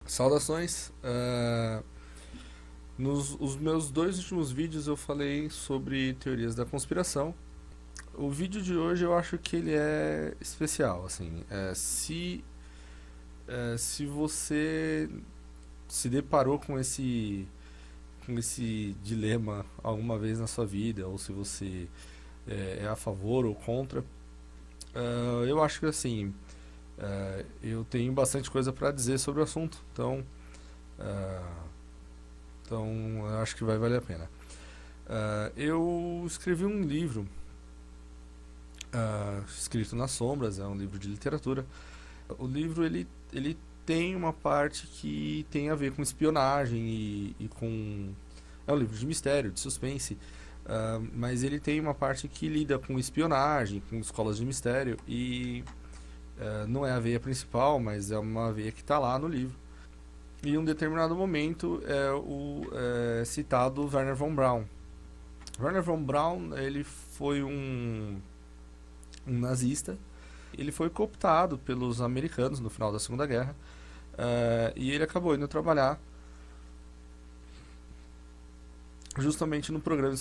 Saudações. Nos os meus dois últimos vídeos eu falei sobre teorias da conspiração. O vídeo de hoje eu acho que ele é especial, assim. Se você se deparou com esse dilema alguma vez na sua vida, ou se você é a favor ou contra, eu acho que assim, eu tenho bastante coisa para dizer sobre o assunto, ah, então eu acho que vai valer a pena. Eu escrevi um livro escrito nas sombras, é um livro de literatura. O livro ele tem uma parte que tem a ver com espionagem e com. É um livro de mistério, de suspense, mas ele tem uma parte que lida com espionagem, com escolas de mistério e não é a veia principal, mas é uma veia que está lá no livro. E em um determinado momento é o citado Werner von Braun. Werner von Braun ele foi um nazista. Ele foi cooptado pelos americanos no final da Segunda Guerra e ele acabou indo trabalhar justamente no programa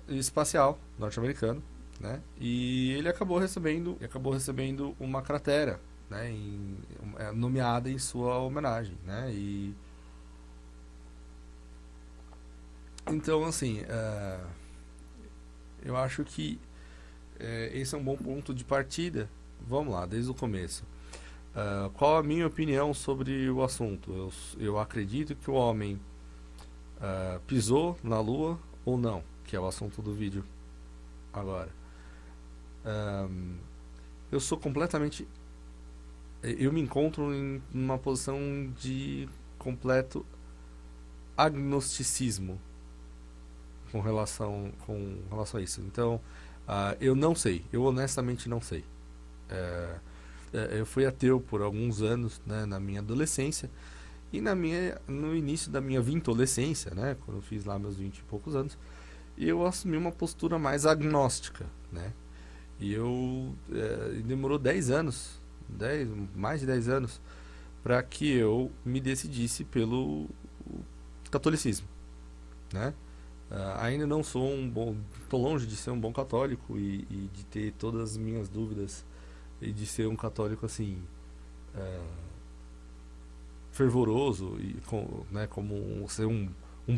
espacial norte-americano, né? E ele acabou recebendo uma cratera, né? Nomeada em sua homenagem, né? E então assim, eu acho que esse é um bom ponto de partida. Vamos lá, desde o começo. Qual a minha opinião sobre o assunto? Eu acredito que o homem pisou na Lua ou não, que é o assunto do vídeo agora. Um, eu sou completamente. Eu me encontro em uma posição de completo agnosticismo com relação a isso. Então, eu não sei, eu honestamente não sei. Uh, eu fui ateu por alguns anos, né, na minha adolescência e no início da minha vintolescência, né, quando eu fiz lá meus 20 e poucos anos, eu assumi uma postura mais agnóstica, né? E demorou 10 anos, mais de 10 anos, para que eu me decidisse pelo catolicismo, né? Ainda não sou tô longe de ser um bom católico e de ter todas as minhas dúvidas e de ser um católico assim fervoroso e né, como ser um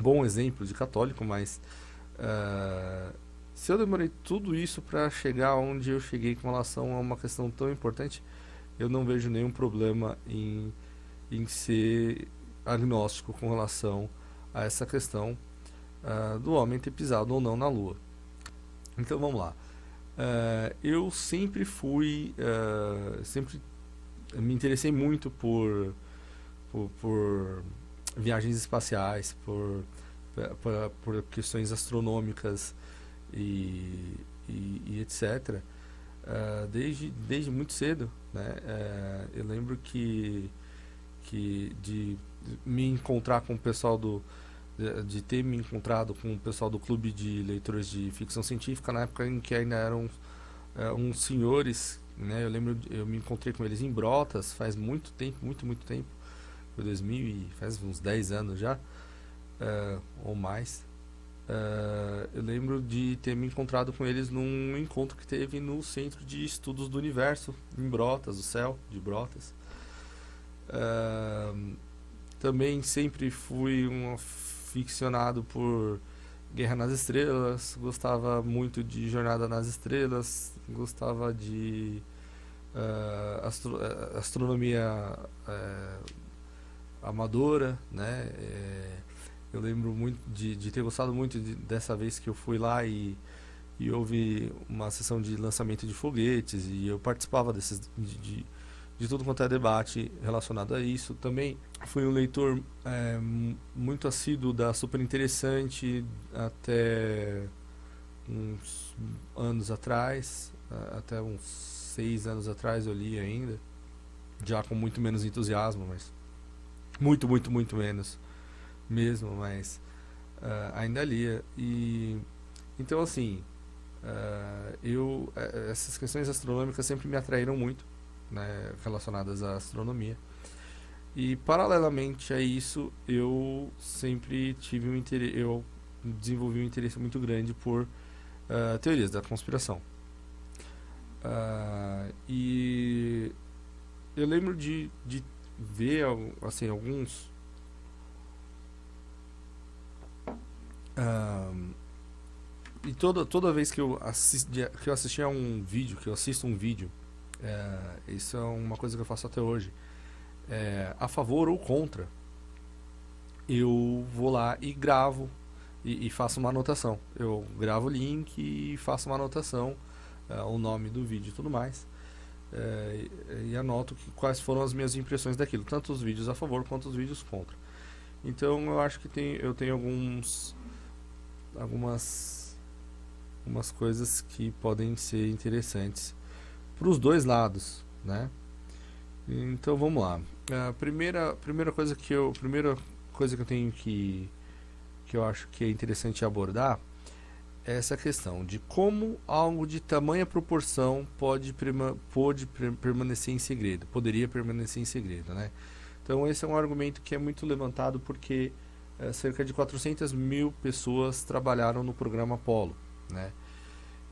bom exemplo de católico, mas se eu demorei tudo isso para chegar onde eu cheguei com relação a uma questão tão importante, eu não vejo nenhum problema em ser agnóstico com relação a essa questão do homem ter pisado ou não na Lua. Então vamos lá. Eu sempre me interessei muito por viagens espaciais, por questões astronômicas e, e etc. Desde muito cedo, né? Eu lembro que de me encontrar com o pessoal de ter me encontrado com o pessoal do clube de leitores de ficção científica na época em que ainda eram uns senhores, né? Eu lembro, eu me encontrei com eles em Brotas faz muito tempo, muito tempo, foi 2000 e faz uns 10 anos já, ou mais. Eu lembro de ter me encontrado com eles num encontro que teve no Centro de Estudos do Universo, em Brotas, o céu de Brotas. Uh, Também sempre fui um aficionado por Guerra nas Estrelas, gostava muito de Jornada nas Estrelas, gostava de astronomia amadora, né? Eu lembro muito de ter gostado muito dessa vez que eu fui lá e houve uma sessão de lançamento de foguetes e eu participava de tudo quanto é debate relacionado a isso. Também fui um leitor muito assíduo da Super Interessante até uns anos atrás, até uns 6 anos atrás eu li ainda, já com muito menos entusiasmo, mas muito menos mesmo, mas ainda lia. E então assim, essas questões astronômicas sempre me atraíram muito, né, relacionadas à astronomia. E paralelamente a isso, eu sempre tive um interesse, eu desenvolvi um interesse muito grande por teorias da conspiração. E eu lembro de ver assim, alguns. ah, e toda vez que eu assistia um vídeo, que eu assisto um vídeo, isso é uma coisa que eu faço até hoje, a favor ou contra, eu vou lá e gravo e faço uma anotação. Eu gravo o link e faço uma anotação, o nome do vídeo e tudo mais. E anoto quais foram as minhas impressões daquilo, tanto os vídeos a favor quanto os vídeos contra. Então eu acho que eu tenho algumas umas coisas que podem ser interessantes para os dois lados, né? Então vamos lá. A primeira coisa que eu tenho que eu acho que é interessante abordar é essa questão de como algo de tamanha proporção pode permanecer em segredo, poderia permanecer em segredo, né? Então esse é um argumento que é muito levantado porque cerca de 400 mil pessoas trabalharam no programa Apollo, né?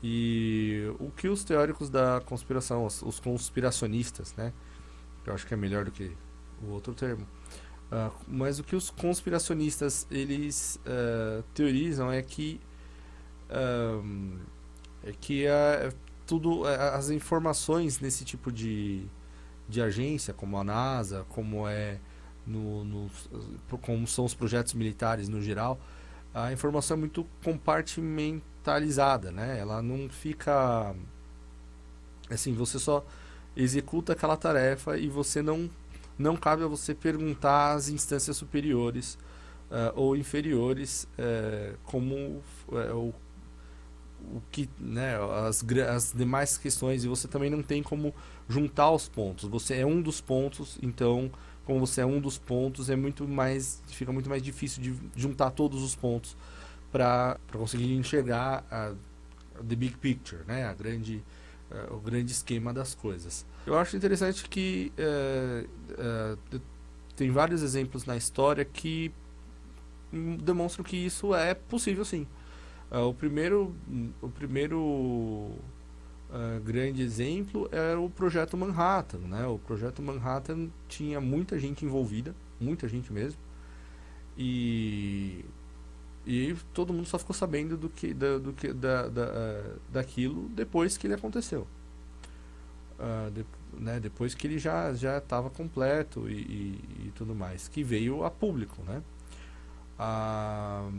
E o que os teóricos da conspiração, os conspiracionistas, né? Eu acho que é melhor do que o outro termo. Mas o que os conspiracionistas eles teorizam ah, é que as informações nesse tipo de agência, como a NASA, como no, no, como são os projetos militares no geral, a informação é muito compartimentalizada, né? Ela não fica assim, você só executa aquela tarefa e você não cabe a você perguntar às instâncias superiores ou inferiores como o que, né, as demais questões, e você também não tem como juntar os pontos. Você é um dos pontos, então, como você é um dos pontos, fica muito mais difícil de juntar todos os pontos para conseguir enxergar the big picture, né, o grande esquema das coisas. Eu acho interessante que tem vários exemplos na história que demonstram que isso é possível, sim. O primeiro grande exemplo era o Projeto Manhattan, né? O Projeto Manhattan tinha muita gente envolvida, muita gente mesmo, e, e todo mundo só ficou sabendo daquilo depois que ele aconteceu. Né? Depois que ele já estava completo e tudo mais, que veio a público, né? Ah,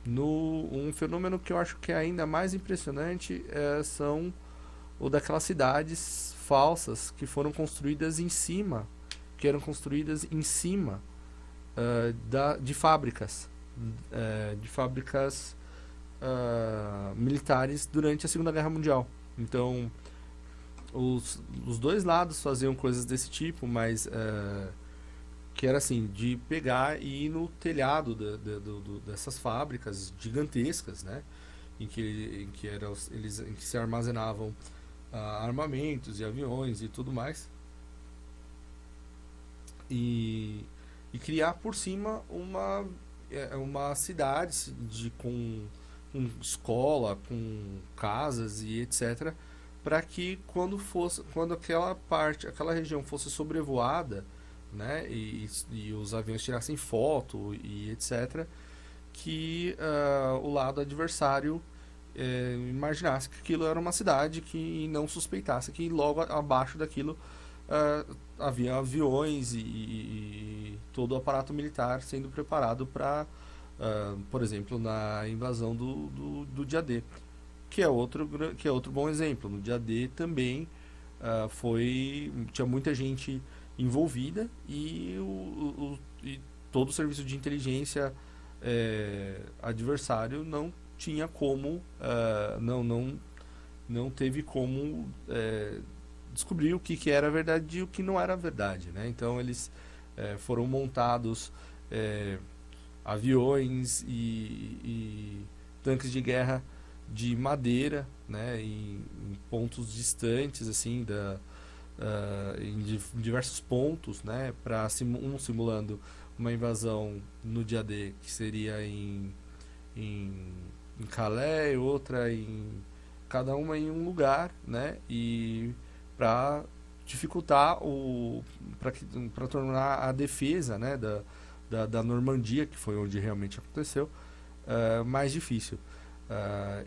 um fenômeno que eu acho que é ainda mais impressionante são o daquelas cidades falsas que foram construídas em cima, que eram construídas em cima de fábricas militares durante a Segunda Guerra Mundial. Então, os dois lados faziam coisas desse tipo, mas que era assim, de pegar e ir no telhado dessas fábricas gigantescas, né? Em que se armazenavam armamentos e aviões e tudo mais, e, e criar por cima uma cidade com escola, com casas e etc, para que quando aquela região fosse sobrevoada, né, e os aviões tirassem foto e etc, que o lado adversário imaginasse que aquilo era uma cidade que não suspeitasse que logo abaixo daquilo havia aviões e todo o aparato militar sendo preparado para, por exemplo, na invasão do dia D, que é outro bom exemplo. No dia D também tinha muita gente envolvida e todo o serviço de inteligência adversário não tinha como, não teve como descobrir o que era verdade e o que não era verdade, né? Então eles foram montados aviões e tanques de guerra de madeira, né, em pontos distantes assim em diversos pontos, né, simulando uma invasão no dia D, que seria em, em Calais, outra cada uma em um lugar, né, e para dificultar para tornar a defesa, né, da Normandia, que foi onde realmente aconteceu, mais difícil. É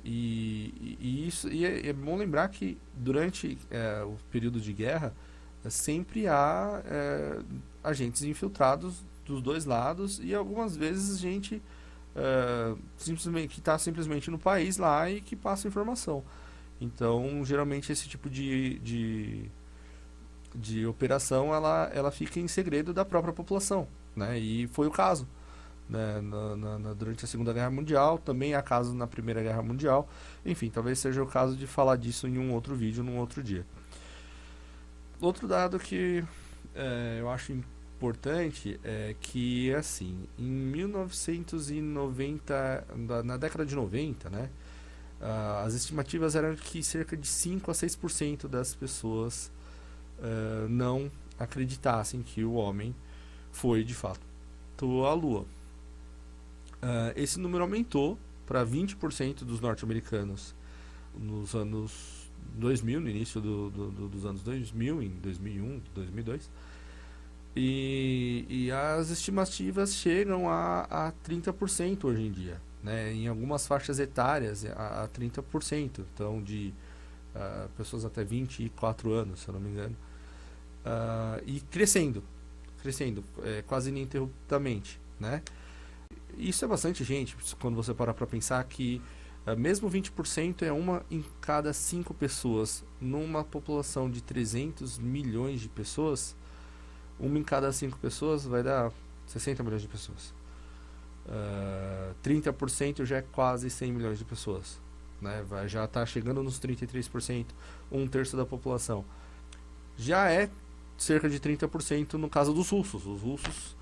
bom lembrar que durante o período de guerra sempre há agentes infiltrados dos dois lados e algumas vezes gente simplesmente que está simplesmente no país lá e que passa informação. Então, geralmente esse tipo de operação ela fica em segredo da própria população, né? E foi o caso, né, durante a Segunda Guerra Mundial, também há casos na Primeira Guerra Mundial. Enfim, talvez seja o caso de falar disso em um outro vídeo, num outro dia. Outro dado que eu acho importante é que, assim, em 1990, na década de 90, né, as estimativas eram que cerca de 5 a 6% das pessoas não acreditassem que o homem foi, de fato, à Lua. Esse número aumentou para 20% dos norte-americanos nos anos 2000, no início dos anos 2000, em 2001, 2002. E as estimativas chegam a 30% hoje em dia, né? Em algumas faixas etárias a 30%, então de pessoas até 24 anos, se eu não me engano, e crescendo quase ininterruptamente, né? Isso é bastante gente, quando você parar para pensar que mesmo 20% é uma em cada 5 pessoas. Numa população de 300 milhões de pessoas, uma em cada 5 pessoas vai dar 60 milhões de pessoas. 30% já é quase 100 milhões de pessoas, né? Já está chegando nos 33%, um terço da população. Já é cerca de 30% no caso dos russos. Os russos,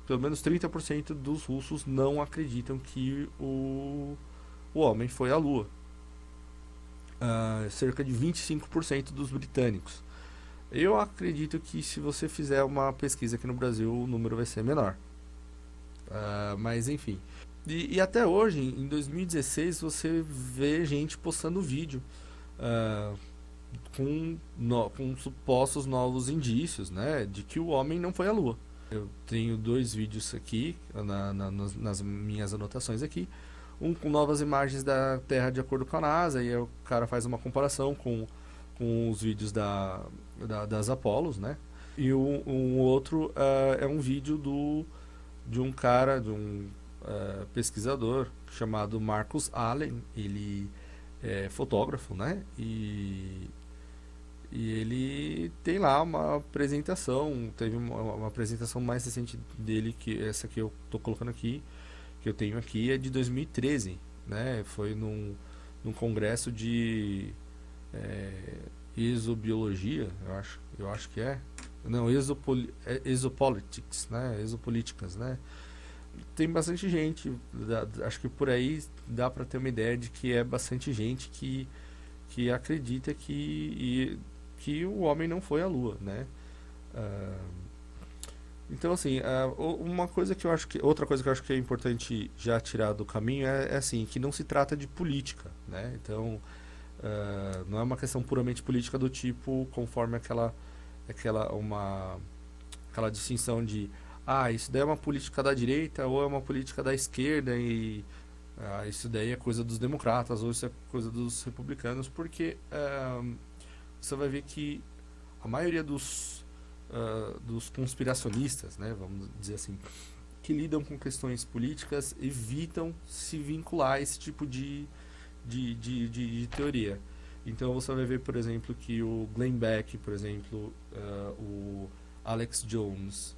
pelo menos 30% dos russos não acreditam que o homem foi à Lua. Cerca de 25% dos britânicos. Eu acredito que se você fizer uma pesquisa aqui no Brasil, o número vai ser menor. Mas enfim. E até hoje, em 2016, você vê gente postando vídeo com supostos novos indícios, né, de que o homem não foi à Lua. Eu tenho 2 vídeos aqui, nas minhas anotações aqui. Um com novas imagens da Terra de acordo com a NASA, e aí o cara faz uma comparação com os vídeos das Apolos, né? E um outro é um vídeo de um cara, de um pesquisador chamado Marcus Allen. Ele é fotógrafo, né? E ele tem lá uma apresentação, teve uma apresentação mais recente dele, que essa que eu estou colocando aqui, que eu tenho aqui, é de 2013, né? Foi num congresso de exobiologia, eu acho que é. Não, exopolitics, né? Exopolíticas, né? Tem bastante gente, acho que por aí dá para ter uma ideia de que é bastante gente que acredita que o homem não foi à Lua, né? Então, assim, outra coisa que eu acho que é importante já tirar do caminho é assim, que não se trata de política, né? Então, não é uma questão puramente política do tipo, conforme aquela distinção de isso daí é uma política da direita ou é uma política da esquerda e isso daí é coisa dos democratas ou isso é coisa dos republicanos, porque você vai ver que a maioria dos conspiracionistas, né, vamos dizer assim, que lidam com questões políticas, evitam se vincular a esse tipo de teoria. Então você vai ver, por exemplo, que o Glenn Beck, por exemplo, o Alex Jones,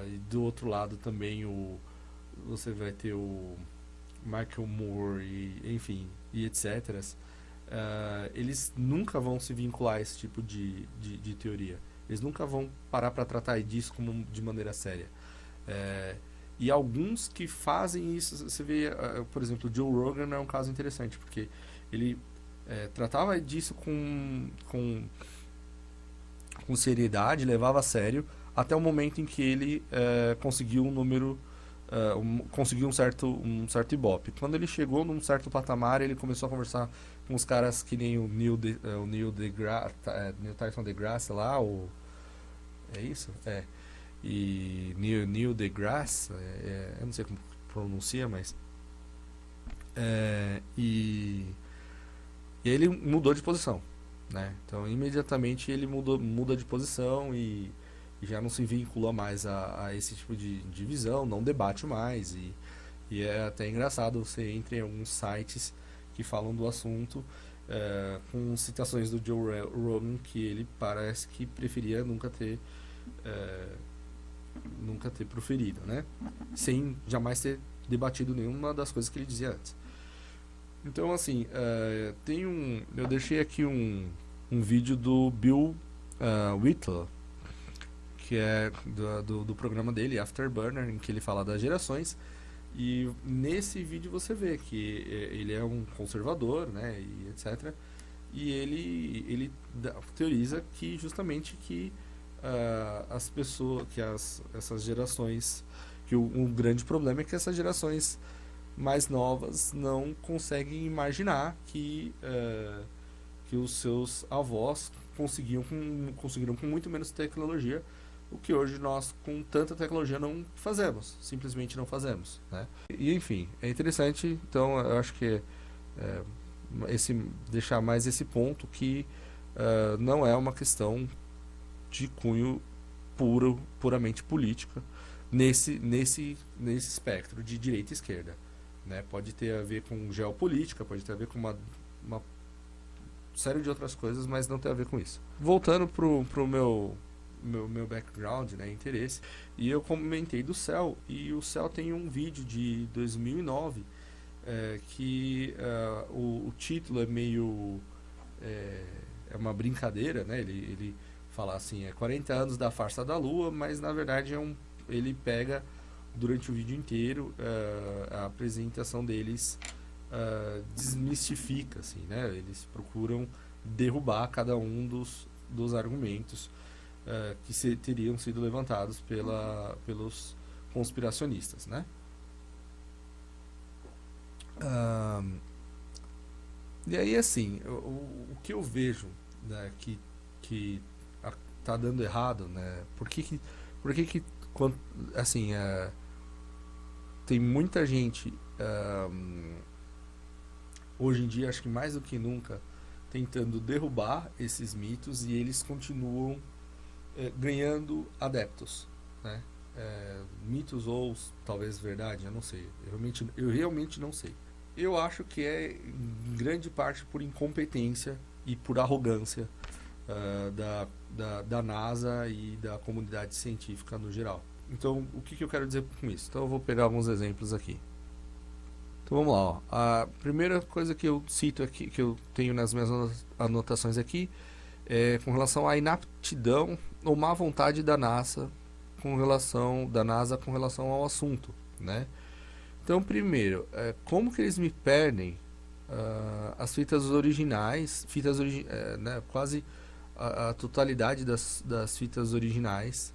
e do outro lado também você vai ter o Michael Moore, enfim, e etc. Eles nunca vão se vincular a esse tipo de teoria. Eles nunca vão parar para tratar disso de maneira séria. E alguns que fazem isso, você vê, por exemplo, o Joe Rogan é um caso interessante, porque ele tratava disso com com seriedade, levava a sério, até o momento em que ele conseguiu um número, conseguiu um certo ibope. Quando ele chegou num certo patamar, ele começou a conversar com os caras que nem Neil Tyson deGrasse lá, é isso? E Neil deGrasse, eu não sei como pronuncia, mas e ele mudou de posição, né? Então imediatamente ele muda de posição e já não se vincula mais a esse tipo de visão, não debate mais e é até engraçado, você entra em alguns sites que falam do assunto, com citações do Joe Rogan, que ele parece que preferia nunca ter proferido, né? Sem jamais ter debatido nenhuma das coisas que ele dizia antes. Então, assim, eu deixei aqui um vídeo do Bill Whittle, que é do programa dele, Afterburner, em que ele fala das gerações. E nesse vídeo você vê que ele é um conservador, né, e etc. E ele teoriza que justamente que as pessoas, que essas gerações, que o grande problema é que essas gerações mais novas não conseguem imaginar que os seus avós conseguiram com muito menos tecnologia o que hoje nós, com tanta tecnologia, não fazemos, simplesmente não fazemos, né? E enfim, é interessante, então eu acho que deixar mais esse ponto que não é uma questão de cunho puramente política nesse espectro de direita e esquerda, né? Pode ter a ver com geopolítica, pode ter a ver com uma série de outras coisas, mas não tem a ver com isso. Voltando pro meu background, né, interesse, e eu comentei do Cell, e o Cell tem um vídeo de 2009 que o título é meio é uma brincadeira, né? Ele fala assim, 40 anos da farsa da Lua, mas na verdade ele pega durante o vídeo inteiro a apresentação deles, desmistifica, assim, né? Eles procuram derrubar cada um dos argumentos que teriam sido levantados pelos conspiracionistas, né? E aí, assim, o que eu vejo, né, que tá dando errado, né? Por que assim, tem muita gente hoje em dia, acho que mais do que nunca, tentando derrubar esses mitos e eles continuam ganhando adeptos, né? Mitos ou talvez verdade, eu não sei. Eu realmente não sei. Eu acho que é em grande parte por incompetência e por arrogância da NASA e da comunidade científica no geral. Então, o que eu quero dizer com isso? Então, eu vou pegar alguns exemplos aqui. Então, vamos lá. Ó. A primeira coisa que eu cito aqui, que eu tenho nas minhas anotações aqui, é com relação à inaptidão ou má vontade da NASA com relação ao assunto, né? Então, primeiro, como que eles me perdem as fitas originais, né, quase a totalidade das fitas originais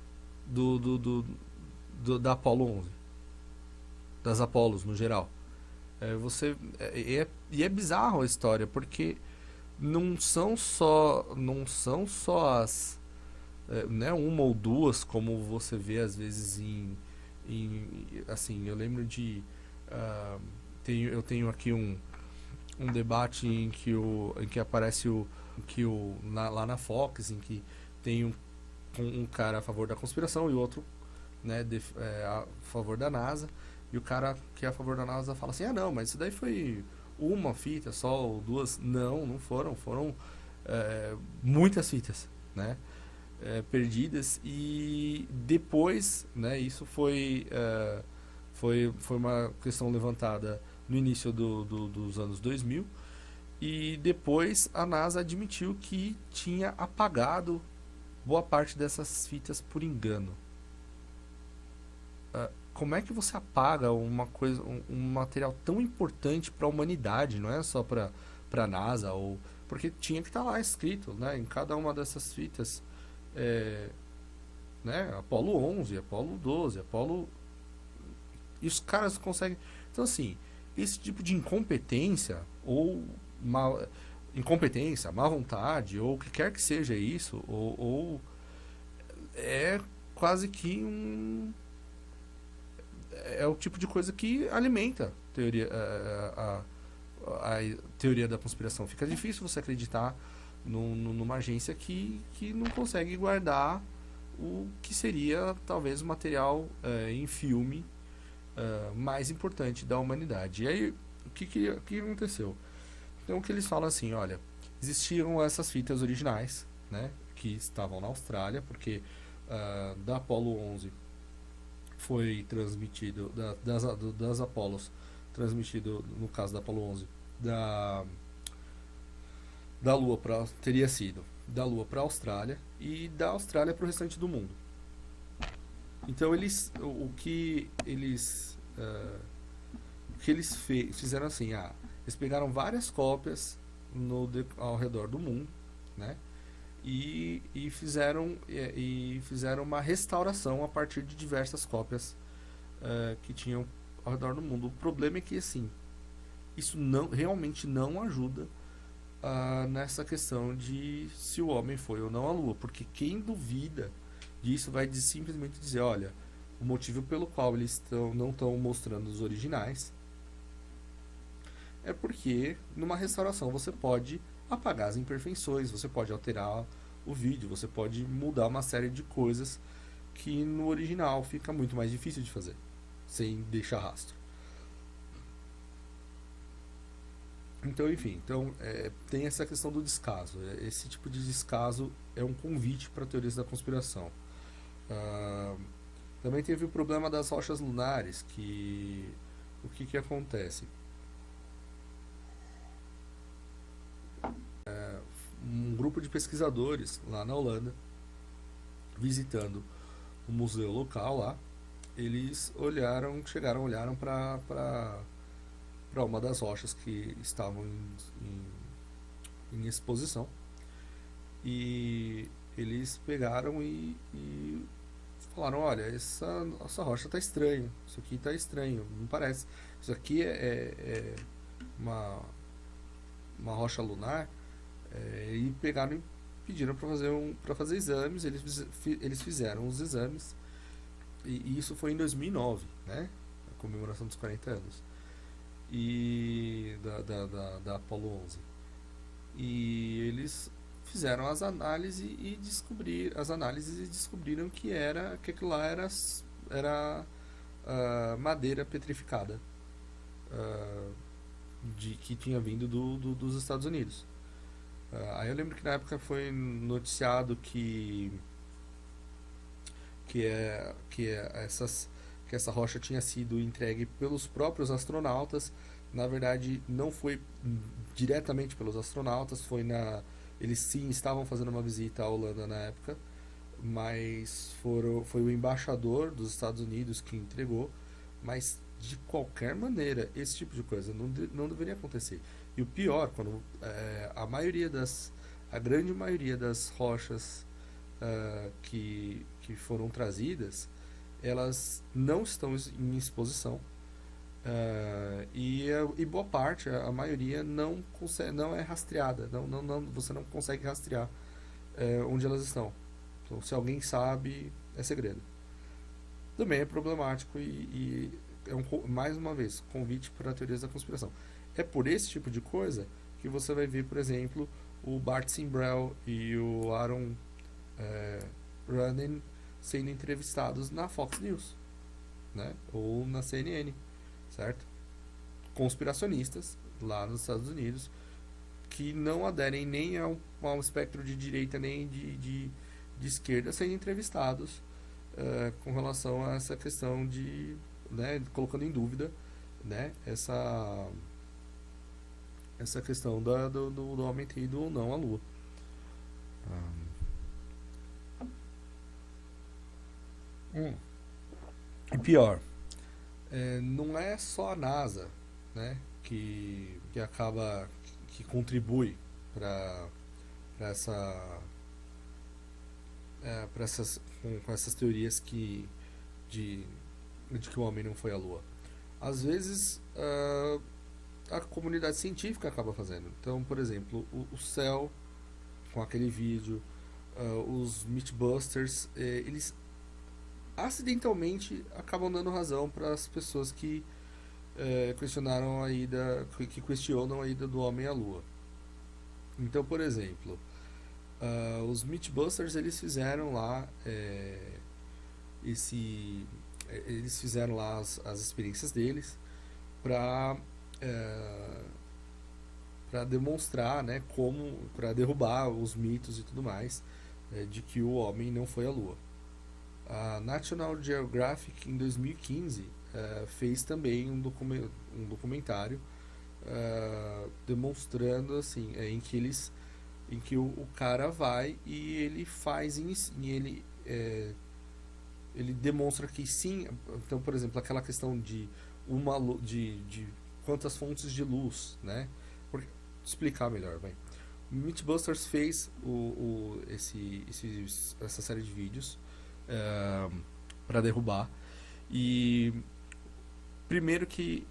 da Apollo 11, das Apolos no geral. E é bizarro a história, porque não são só as né, uma ou duas, como você vê às vezes assim, eu lembro eu tenho aqui um debate em que aparece lá na Fox, em que tem um cara a favor da conspiração e o outro, né, a favor da NASA, e o cara que é a favor da NASA fala assim, não, mas isso daí foi uma fita só, ou duas. Não foram muitas fitas, né, perdidas, e depois, né, isso foi uma questão levantada no início dos anos 2000, e depois a NASA admitiu que tinha apagado boa parte dessas fitas por engano. Como é que você apaga um material tão importante para a humanidade, não é só para a NASA, porque tinha que estar lá escrito, né, em cada uma dessas fitas, é, né? Apolo 11, Apolo 12, Apolo... E os caras conseguem... Então, assim, esse tipo de incompetência, ou mal... incompetência, má vontade, ou o que quer que seja isso, ou é quase que um... É o tipo de coisa que alimenta a teoria, a teoria da conspiração. Fica difícil você acreditar numa agência que não consegue guardar o que seria talvez o material em filme mais importante da humanidade. E aí, o que aconteceu? Então, o que eles falam assim, olha, existiam essas fitas originais, né, que estavam na Austrália, porque da Apollo 11 foi transmitido, das Apolos, transmitido, no caso da Apollo 11, da, da Lua para teria sido da Lua para a Austrália e da Austrália para o restante do mundo. Então eles, o que eles fizeram assim, eles pegaram várias cópias ao redor do mundo, né? E fizeram uma restauração a partir de diversas cópias que tinham ao redor do mundo. O problema é que assim, isso não realmente não ajuda nessa questão de se o homem foi ou não à Lua, porque quem duvida disso vai simplesmente dizer, olha, o motivo pelo qual eles não estão mostrando os originais é porque numa restauração você pode apagar as imperfeições, você pode alterar o vídeo, você pode mudar uma série de coisas que no original fica muito mais difícil de fazer, sem deixar rastro. Então, enfim, tem essa questão do descaso. Esse tipo de descaso é um convite para teorias da conspiração. Ah, Também teve o problema das rochas lunares, que o que acontece? Um grupo de pesquisadores lá na Holanda, visitando o museu local lá, eles olharam para uma das rochas que estavam em exposição, e eles pegaram e falaram, olha, essa rocha está estranha, isso aqui está estranho, não parece, isso aqui é uma rocha lunar, e pegaram e pediram para fazer exames, eles fizeram os exames, e isso foi em 2009, né, a comemoração dos 40 anos e da Apollo 11. E eles fizeram as análises e descobriram que aquilo lá era madeira petrificada, ah, que tinha vindo dos Estados Unidos. Aí eu lembro que na época foi noticiado que essa rocha tinha sido entregue pelos próprios astronautas. Na verdade, não foi diretamente pelos astronautas, eles sim estavam fazendo uma visita à Holanda na época, mas foi o embaixador dos Estados Unidos que entregou. Mas de qualquer maneira, esse tipo de coisa não deveria acontecer. E o pior, quando a grande maioria das rochas que foram trazidas, elas não estão em exposição, e boa parte, a maioria não é rastreada, você não consegue rastrear onde elas estão. Então, se alguém sabe, é segredo. Também é problemático e é mais uma vez, convite para teorias da conspiração. É por esse tipo de coisa que você vai ver, por exemplo, o Bart Simbrell e o Aaron Runden sendo entrevistados na Fox News, né? Ou na CNN, certo? Conspiracionistas lá nos Estados Unidos que não aderem nem ao espectro de direita nem de esquerda sendo entrevistados com relação a essa questão né, colocando em dúvida, né, essa questão do homem ter ido ou não à Lua. Hum. E pior, não é só a NASA, né, que acaba que contribui para essa para com essas teorias de, de que o homem não foi à Lua. Às vezes a comunidade científica acaba fazendo. Então, por exemplo, o Cell, com aquele vídeo, os Mythbusters, eles acidentalmente acabam dando razão para as pessoas que questionaram a ida, que questionam a ida do homem à Lua. Então, por exemplo, os Mythbusters eles fizeram lá esse, eles fizeram lá as experiências deles para para demonstrar, né, como para derrubar os mitos e tudo mais de que o homem não foi à Lua. A National Geographic em 2015 fez também um documentário demonstrando assim em que o cara vai e ele faz e ele demonstra que sim. Então, por exemplo, aquela questão de de quantas fontes de luz, né? Porque, explicar melhor, vai. O Mythbusters fez essa série de vídeos para derrubar. E primeiro que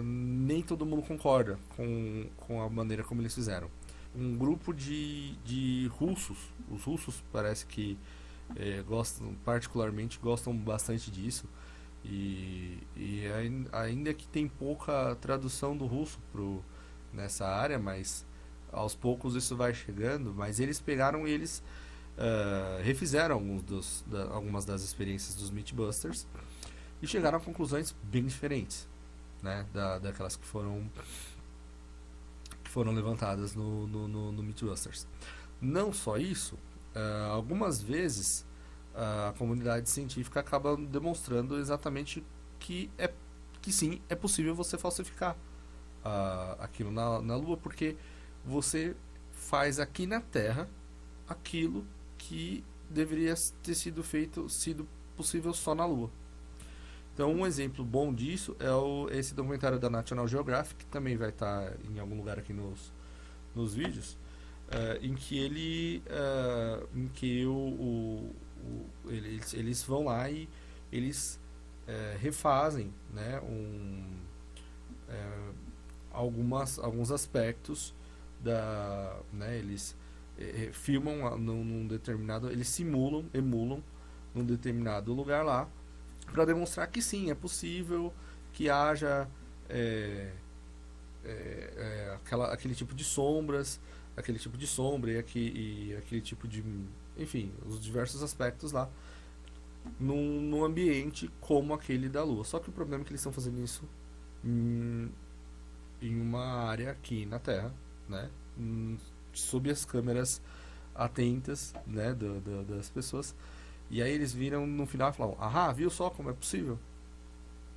nem todo mundo concorda com a maneira como eles fizeram. Um grupo de russos, os russos parece que particularmente gostam bastante disso. Ainda que tem pouca tradução do russo nessa área, mas aos poucos isso vai chegando. Mas eles pegaram e eles refizeram algumas das experiências dos Mythbusters e chegaram a conclusões bem diferentes, né, daquelas que foram levantadas no Mythbusters. Não só isso, algumas vezes a comunidade científica acaba demonstrando exatamente que sim, é possível você falsificar aquilo na Lua, porque você faz aqui na Terra aquilo que deveria ter sido possível só na Lua. Então, um exemplo bom disso é esse documentário da National Geographic, que também vai estar em algum lugar aqui nos vídeos, em que em que eles vão lá e eles refazem, né, alguns aspectos né, eles filmam num determinado, eles emulam num determinado lugar lá para demonstrar que sim, é possível que haja aquele tipo de sombras, aquele tipo de sombra e aquele tipo de, enfim, os diversos aspectos lá num ambiente como aquele da Lua. Só que o problema é que eles estão fazendo isso em uma área aqui na Terra, né, sob as câmeras atentas, né, das pessoas. E aí eles viram no final e falaram: "Ah, viu só como é possível?"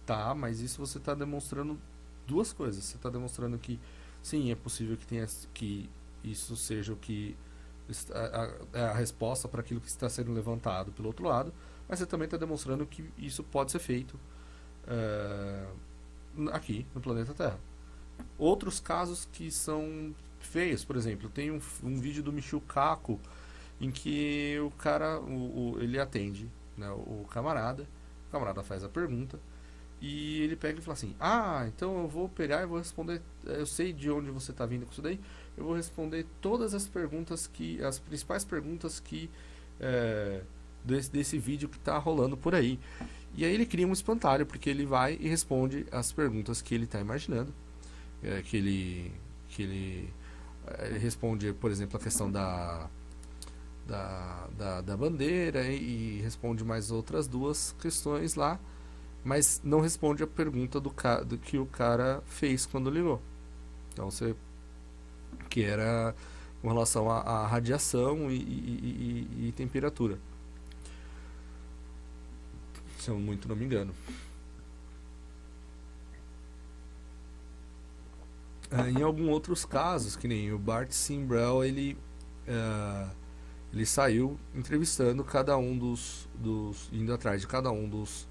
Tá, mas isso você está demonstrando duas coisas. Você está demonstrando que sim, é possível que isso seja o que a resposta para aquilo que está sendo levantado pelo outro lado, mas você também está demonstrando que isso pode ser feito aqui no planeta Terra. Outros casos que são feios, por exemplo, tem um vídeo do Michio Kaku em que o cara, ele atende, né, o camarada faz a pergunta e ele pega e fala assim: "Ah, então eu vou pegar e vou responder, eu sei de onde você está vindo com isso daí, eu vou responder todas as as principais perguntas que desse vídeo que está rolando por aí." E aí ele cria um espantalho, porque ele vai e responde as perguntas que ele está imaginando, que ele responde, por exemplo, a questão da bandeira e responde mais outras duas questões lá, mas não responde a pergunta do que o cara fez quando ligou. Então que era com relação à radiação e temperatura, se eu muito não me engano. Em alguns outros casos, que nem o Bart Simbrell, ele saiu entrevistando cada um indo atrás de cada um dos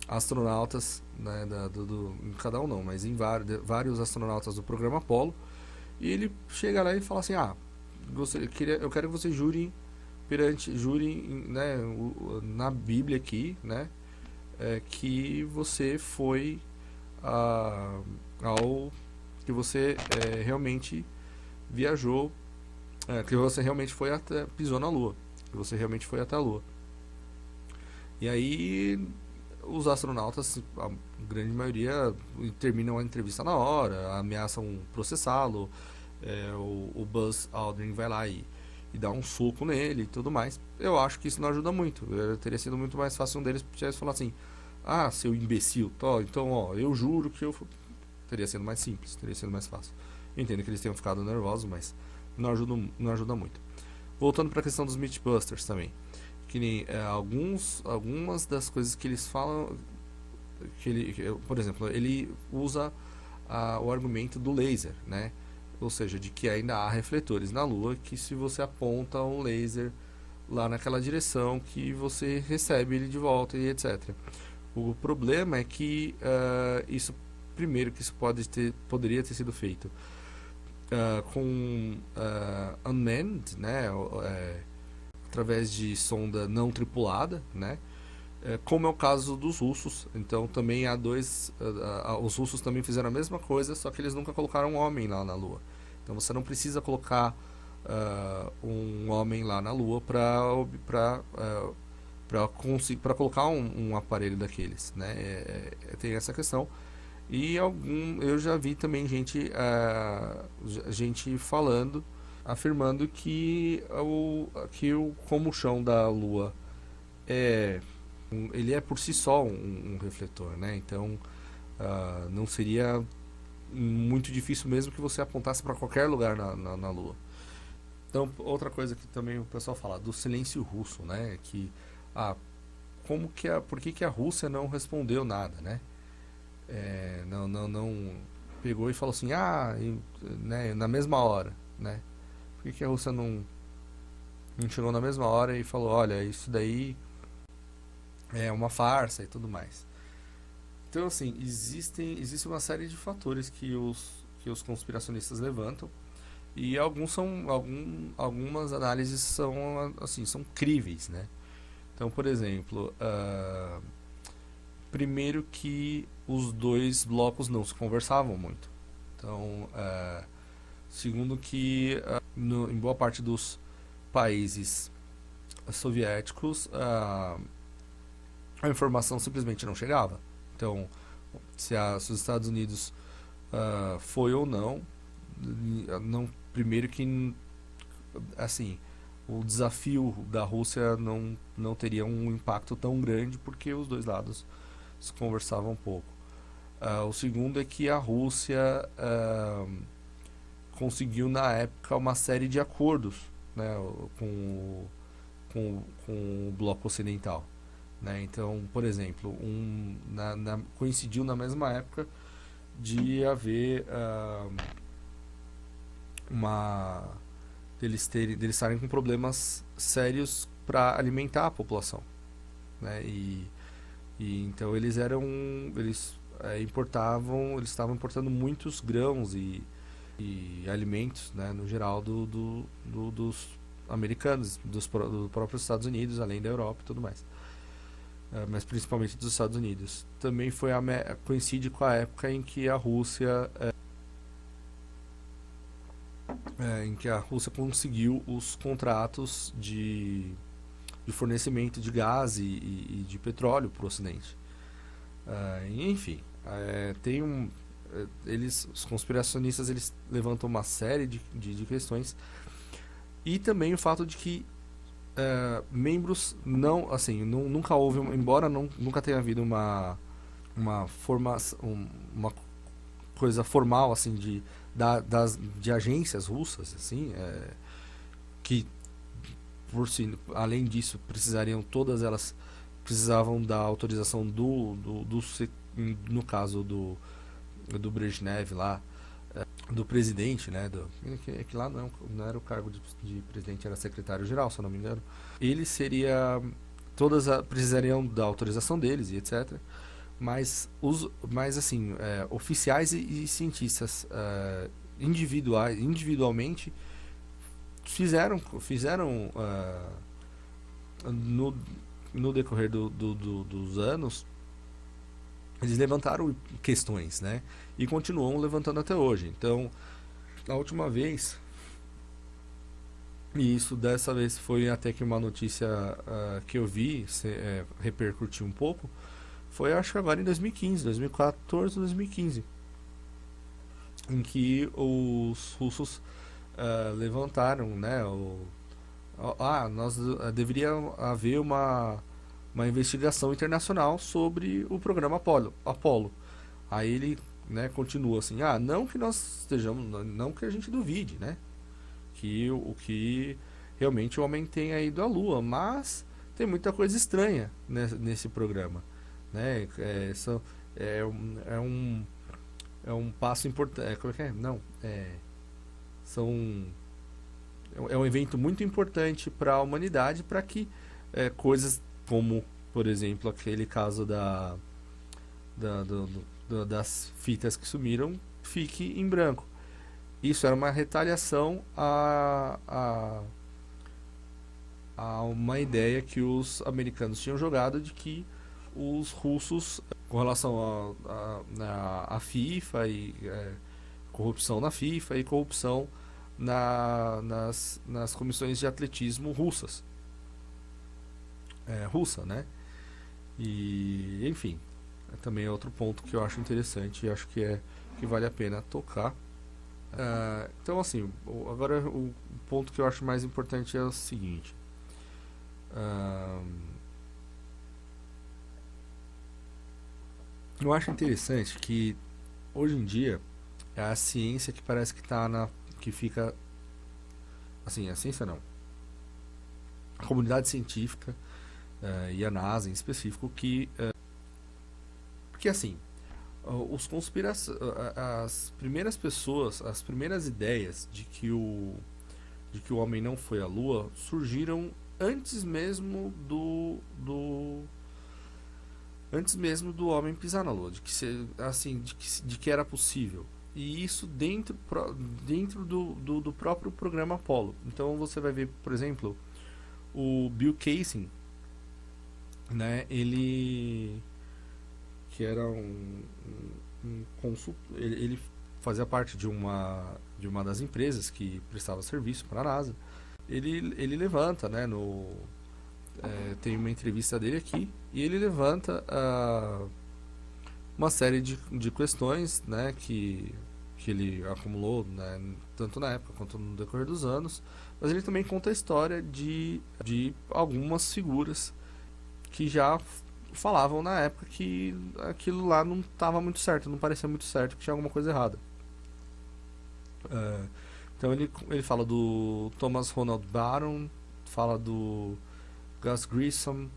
astronautas, né, cada um não, mas em vários astronautas do programa Apollo, e ele chega lá e fala assim: "Ah, eu quero que você jure né, na Bíblia aqui, né, que você foi a, ao que você realmente viajou, que você realmente foi até pisou na Lua, que você realmente foi até a Lua. E aí os astronautas, a grande maioria, terminam a entrevista na hora, ameaçam processá-lo, o Buzz Aldrin vai lá e dá um soco nele e tudo mais. Eu acho que isso não ajuda muito. Teria sido muito mais fácil um deles tivesse falar assim: ah, seu imbecil, então ó, eu juro que eu. Teria sido mais simples, teria sido mais fácil. Eu entendo que eles tenham ficado nervosos, mas não ajuda muito. Voltando para a questão dos Mythbusters também. Que nem algumas das coisas que eles falam. Por exemplo, ele usa o argumento do laser, né? Ou seja, de que ainda há refletores na Lua, que se você aponta um laser lá naquela direção, que você recebe ele de volta e etc. O problema é que isso, primeiro, que isso poderia ter sido feito com unmanned, né? Através de sonda não tripulada, né? Como é o caso dos russos. Então também há os russos também fizeram a mesma coisa, só que eles nunca colocaram um homem lá na Lua. Então você não precisa colocar um homem lá na Lua para colocar um aparelho daqueles, né? Tem essa questão. E eu já vi também gente falando, afirmando que como o chão da Lua ele é por si só um refletor, né? Então não seria muito difícil mesmo que você apontasse para qualquer lugar na Lua. Então, outra coisa que também o pessoal fala do silêncio russo, né? Que por que a Rússia não respondeu nada, né? Não pegou e falou assim, né, na mesma hora, né? Por que a Rússia não chegou na mesma hora e falou, olha, isso daí é uma farsa e tudo mais. Então, assim, existe uma série de fatores que os conspiracionistas levantam e algumas análises são, assim, são críveis, né? Então, por exemplo, primeiro que os dois blocos não se conversavam muito. Então, segundo que em boa parte dos países soviéticos a informação simplesmente não chegava. Então, se os Estados Unidos foi ou não, primeiro que assim o desafio da Rússia não teria um impacto tão grande porque os dois lados se conversavam um pouco. O segundo é que a Rússia conseguiu na época uma série de acordos, né, com o bloco ocidental. Né? Então, por exemplo, coincidiu na mesma época de haver deles estarem com problemas sérios para alimentar a população, né? E então eles estavam importando muitos grãos e alimentos, né, no geral dos americanos, dos próprios Estados Unidos, além da Europa e tudo mais. Mas principalmente dos Estados Unidos. Também coincide com a época em que a Rússia conseguiu os contratos de fornecimento de gás e de petróleo para o Ocidente. Enfim, os conspiracionistas eles levantam uma série de questões e também o fato de que membros nunca houve, embora nunca tenha havido uma coisa formal assim de agências russas assim, que além disso todas elas precisavam da autorização no caso do Brezhnev lá, do presidente, né? Que lá não era o cargo de presidente, era secretário-geral, se eu não me engano. Ele precisariam da autorização deles e etc. Mas assim, oficiais e cientistas individualmente fizeram no, no decorrer dos anos, eles levantaram questões, né? E continuam levantando até hoje. Então, a última vez, e isso dessa vez foi até que uma notícia que eu vi repercutiu um pouco, foi acho que agora em 2015, 2014, 2015, em que os russos levantaram, né? Nós deveria haver uma investigação internacional sobre o programa Apollo. Aí ele, né, continua assim, não que nós estejamos, não que a gente duvide, né, que o que realmente o homem tenha ido à Lua, mas tem muita coisa estranha nesse programa, né? É um é um passo importante. Como é que é? Não, são é um evento muito importante para a humanidade para que coisas como, por exemplo, aquele caso das fitas que sumiram fique em branco. Isso era uma retaliação a uma ideia que os americanos tinham jogado de que os russos, com relação à FIFA e corrupção na FIFA e corrupção nas comissões de atletismo russa, né? E enfim, também é outro ponto que eu acho interessante e acho que vale a pena tocar. Então assim, agora o ponto que eu acho mais importante é o seguinte. Eu acho interessante que hoje em dia é a ciência que parece que que fica assim, a ciência não, a comunidade científica e a NASA em específico porque assim, as primeiras pessoas, as primeiras ideias de que o homem não foi à Lua surgiram antes mesmo antes mesmo do homem pisar na Lua, assim, de que era possível. E isso dentro do próprio programa Apollo. Então você vai ver, por exemplo, o Bill Casey, né? Ele que era um ele fazia parte de uma das empresas que prestava serviço para a NASA. Ele levanta, né? Tem uma entrevista dele aqui e ele levanta uma série de questões, né, que ele acumulou, né, tanto na época quanto no decorrer dos anos, mas ele também conta a história de algumas figuras que já falavam na época que aquilo lá não estava muito certo, não parecia muito certo, que tinha alguma coisa errada. Então ele fala do Thomas Ronald Barron, fala do Gus Grissom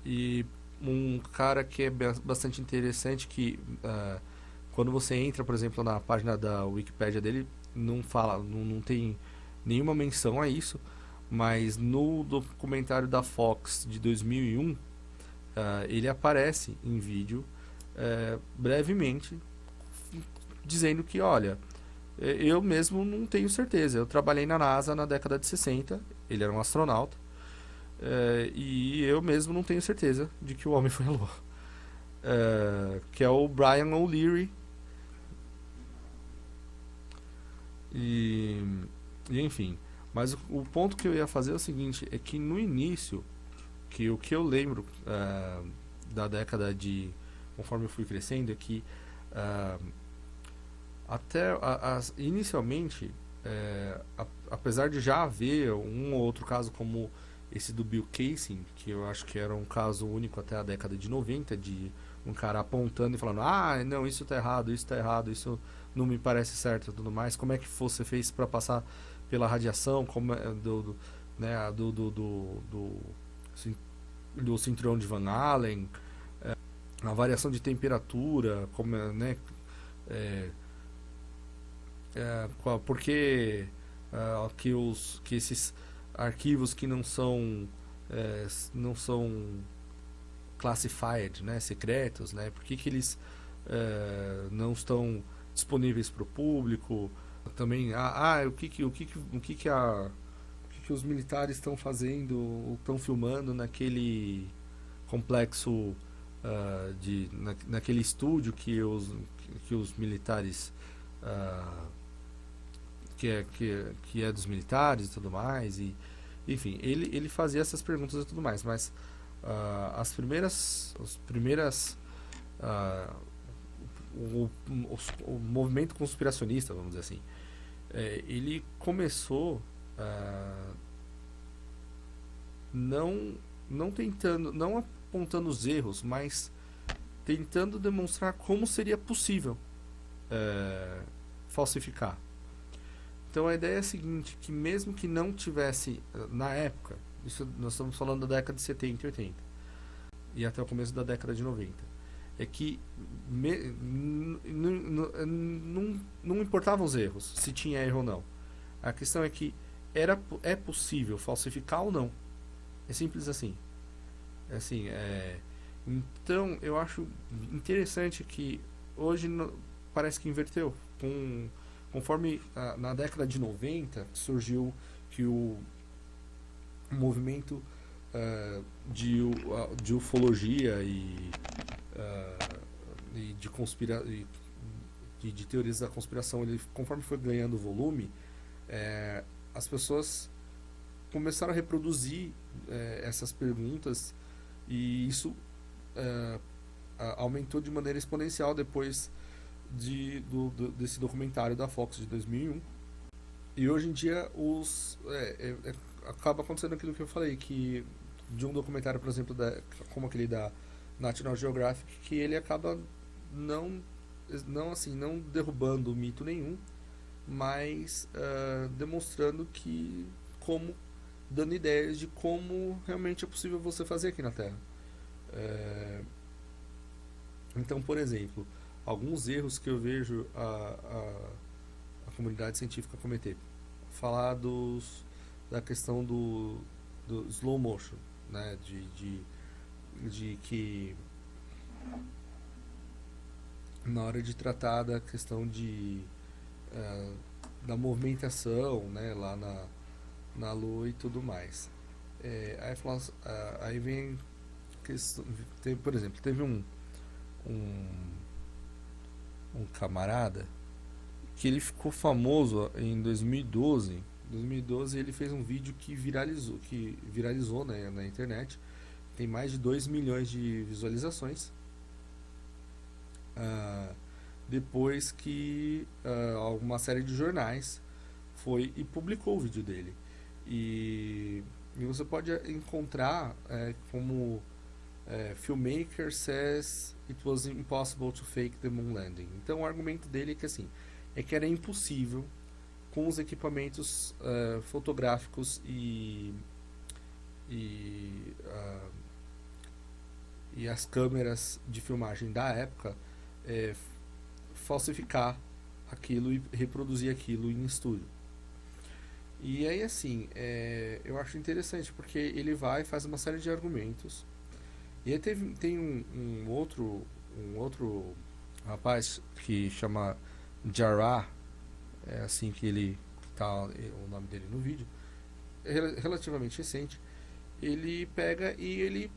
e um cara que é bastante interessante que quando você entra, por exemplo, na página da Wikipédia dele, não tem nenhuma menção a isso, mas no documentário da Fox de 2001, ele aparece em vídeo brevemente dizendo que, olha, eu mesmo não tenho certeza. Eu trabalhei na NASA na década de 60, ele era um astronauta, e eu mesmo não tenho certeza de que o homem foi à Lua. Que é o Brian O'Leary. E, enfim. Mas o ponto que eu ia fazer é o seguinte: é que no início, que o que eu lembro da década de. Conforme eu fui crescendo, é que inicialmente, apesar de já haver um ou outro caso como esse do Bill Casey, que eu acho que era um caso único até a década de 90, de um cara apontando e falando, não, isso tá errado, isso não me parece certo e tudo mais, como é que você fez para passar pela radiação, como né, do cinturão de Van Allen, a variação de temperatura, como, né, porque que esses arquivos que não são classified, né, secretos, né, por que eles não estão disponíveis para o público? Também o que que os militares estão fazendo, ou estão filmando naquele complexo, naquele estúdio que os militares, ah, que é dos militares e tudo mais, e enfim, ele fazia essas perguntas e tudo mais, mas as primeiras ah, o movimento conspiracionista, vamos dizer assim, ele começou ah, não não apontando os erros, mas tentando demonstrar como seria possível falsificar. Então a ideia é a seguinte, que mesmo que não tivesse, na época, isso nós estamos falando da década de 70 e 80, e até o começo da década de 90, é que não importavam os erros, se tinha erro ou não. A questão é que é possível falsificar ou não. É simples assim. É assim, então eu acho interessante que hoje parece que inverteu. Conforme na década de 90 surgiu que o movimento de ufologia e de teorias da conspiração, ele, conforme foi ganhando volume, as pessoas começaram a reproduzir essas perguntas, e isso aumentou de maneira exponencial depois desse documentário da Fox de 2001. E hoje em dia acaba acontecendo aquilo que eu falei, que de um documentário, por exemplo, como aquele da National Geographic, que ele acaba não derrubando mito nenhum, mas demonstrando dando ideias de como realmente é possível você fazer aqui na Terra. Então, por exemplo, alguns erros que eu vejo a comunidade científica cometer. Falar da questão do slow motion, né? De que na hora de tratar da questão da movimentação, né? Lá na Lua e tudo mais. Aí vem questão, por exemplo, teve um camarada que ele ficou famoso em 2012. Em 2012 ele fez um vídeo que viralizou, né, na internet. Tem mais de 2 milhões de visualizações. Depois que alguma série de jornais foi e publicou o vídeo dele. E você pode encontrar como filmmaker says it was impossible to fake the moon landing. Então o argumento dele é que era impossível, com os equipamentos fotográficos e as câmeras de filmagem da época, falsificar aquilo e reproduzir aquilo em estúdio. E aí eu acho interessante, porque ele vai e faz uma série de argumentos. E aí tem um outro rapaz que chama Jarrah, é assim que ele tá o nome dele no vídeo, relativamente recente. Ele pega e ele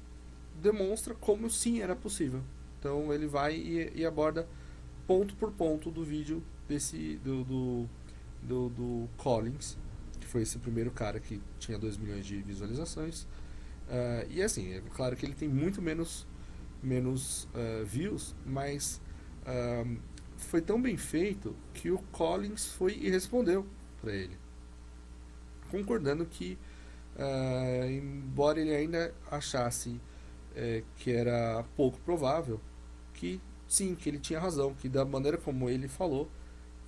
demonstra como sim era possível. Então ele vai e aborda ponto por ponto do vídeo do Collins, que foi esse primeiro cara que tinha 2 milhões de visualizações. E é claro que ele tem muito menos views, mas foi tão bem feito que o Collins foi e respondeu para ele, concordando que, embora ele ainda achasse que era pouco provável, que sim, que ele tinha razão, que da maneira como ele falou,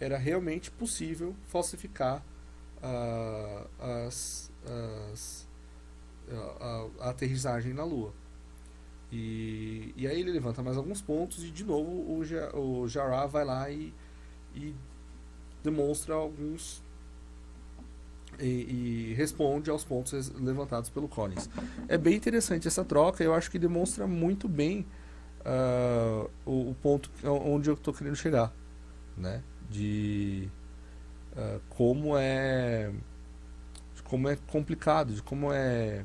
era realmente possível falsificar a aterrissagem na Lua. E aí ele levanta mais alguns pontos e de novo o Jarrah vai lá e demonstra alguns e responde aos pontos levantados pelo Collins. É bem interessante essa troca, eu acho que demonstra muito bem o ponto onde eu estou querendo chegar, né? De como como é complicado, de como é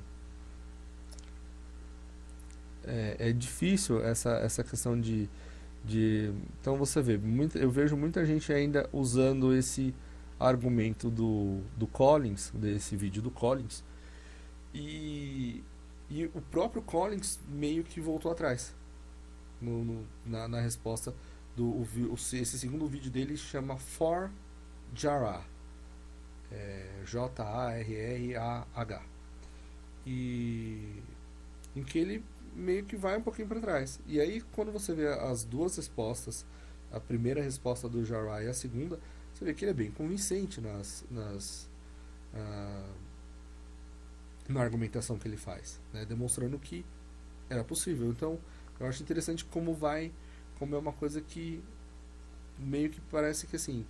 difícil essa questão de. Então você vê, eu vejo muita gente ainda usando esse argumento do Collins, desse vídeo do Collins, e, e o próprio Collins meio que voltou atrás na resposta esse segundo vídeo dele chama For Jarrah, Jarrah, e em que ele meio que vai um pouquinho para trás. E aí quando você vê as duas respostas, a primeira resposta do Jarrah e a segunda, você vê que ele é bem convincente ah, na argumentação que ele faz, né? Demonstrando que era possível. Então eu acho interessante como é uma coisa que meio que parece que assim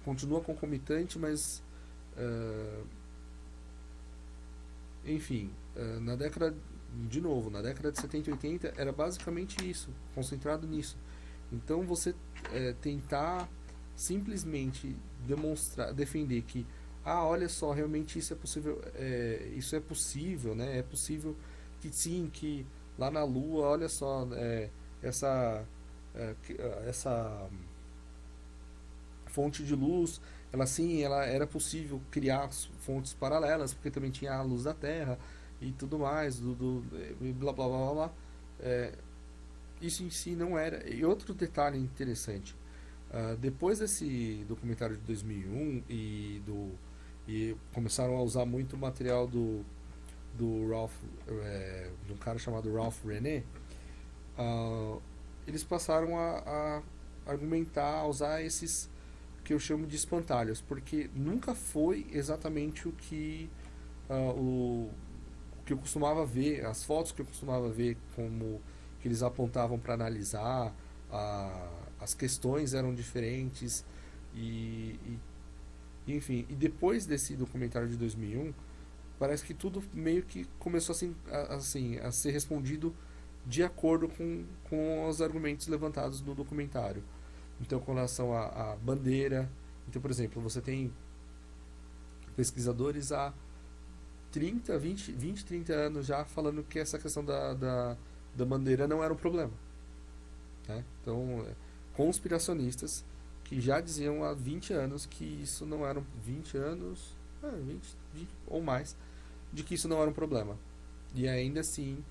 continua concomitante, mas enfim, na década de 70 e 80 era basicamente isso, concentrado nisso. Então você tentar simplesmente defender que olha só, realmente isso é possível, né? É possível que sim, que lá na Lua, olha só, essa essa fonte de luz, ela era possível criar fontes paralelas, porque também tinha a luz da Terra e tudo mais, blá blá blá blá, blá. Isso em si não era. E outro detalhe interessante, depois desse documentário de 2001 e começaram a usar muito material do Ralph, de um cara chamado Ralph René, eles passaram a argumentar, a usar esses que eu chamo de espantalhos, porque nunca foi exatamente o que eu costumava ver, as fotos que eu costumava ver, como que eles apontavam para analisar, as questões eram diferentes e enfim, e depois desse documentário de 2001, parece que tudo meio que começou a ser respondido de acordo com os argumentos levantados no documentário. Então, com relação à bandeira, então, por exemplo, você tem pesquisadores há 30 anos já falando que essa questão da bandeira não era um problema, né? Então, conspiracionistas que já diziam há 20 anos que isso não era 20 anos, 20 ou mais, de que isso não era um problema. E ainda assim,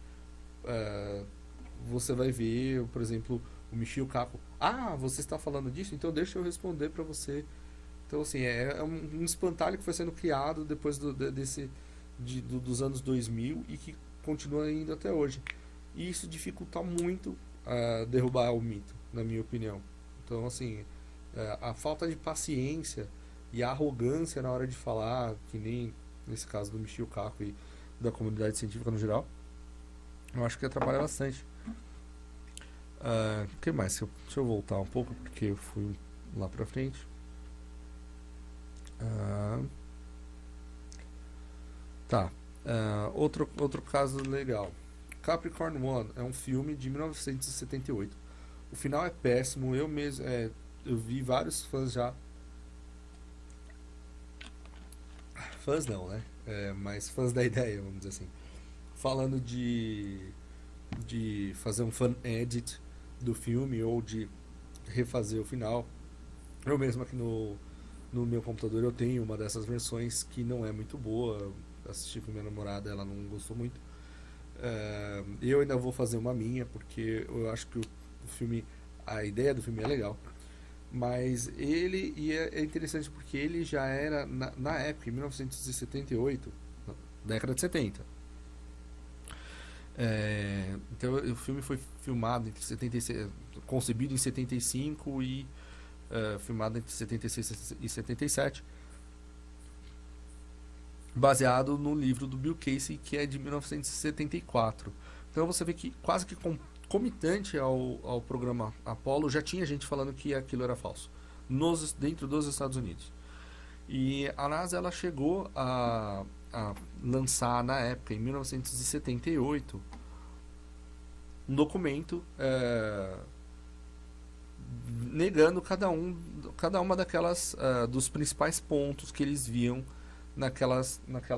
você vai ver, por exemplo, o Michio Kaku. Você está falando disso? Então deixa eu responder para você. Então, assim, é um espantalho que foi sendo criado depois dos anos 2000 e que continua indo até hoje. E isso dificulta muito derrubar o mito, na minha opinião. Então, assim, a falta de paciência e a arrogância na hora de falar, que nem nesse caso do Michio Kaku e da comunidade científica no geral, eu acho que atrapalha bastante. O que mais? Deixa eu voltar um pouco, porque eu fui lá pra frente. Tá. Outro caso legal. Capricorn One é um filme de 1978. O final é péssimo. Eu vi vários fãs já. Fãs não, né? Mas fãs da ideia, vamos dizer assim. Falando de fazer um fan edit do filme ou de refazer o final. Eu mesmo aqui no meu computador eu tenho uma dessas versões que não é muito boa. Assisti com minha namorada, ela não gostou muito. Eu ainda vou fazer uma minha, porque eu acho que o filme, a ideia do filme é legal. Mas é interessante porque ele já era, na época, em 1978, na década de 70. Então o filme foi filmado entre 76, concebido em 75 e filmado entre 76 e 77, baseado no livro do Bill Casey, que é de 1974. Então você vê que quase que concomitante ao programa Apollo já tinha gente falando que aquilo era falso dentro dos Estados Unidos. E a NASA ela chegou a lançar na época, em 1978, um documento negando cada uma daquelas dos principais pontos que eles viam naquela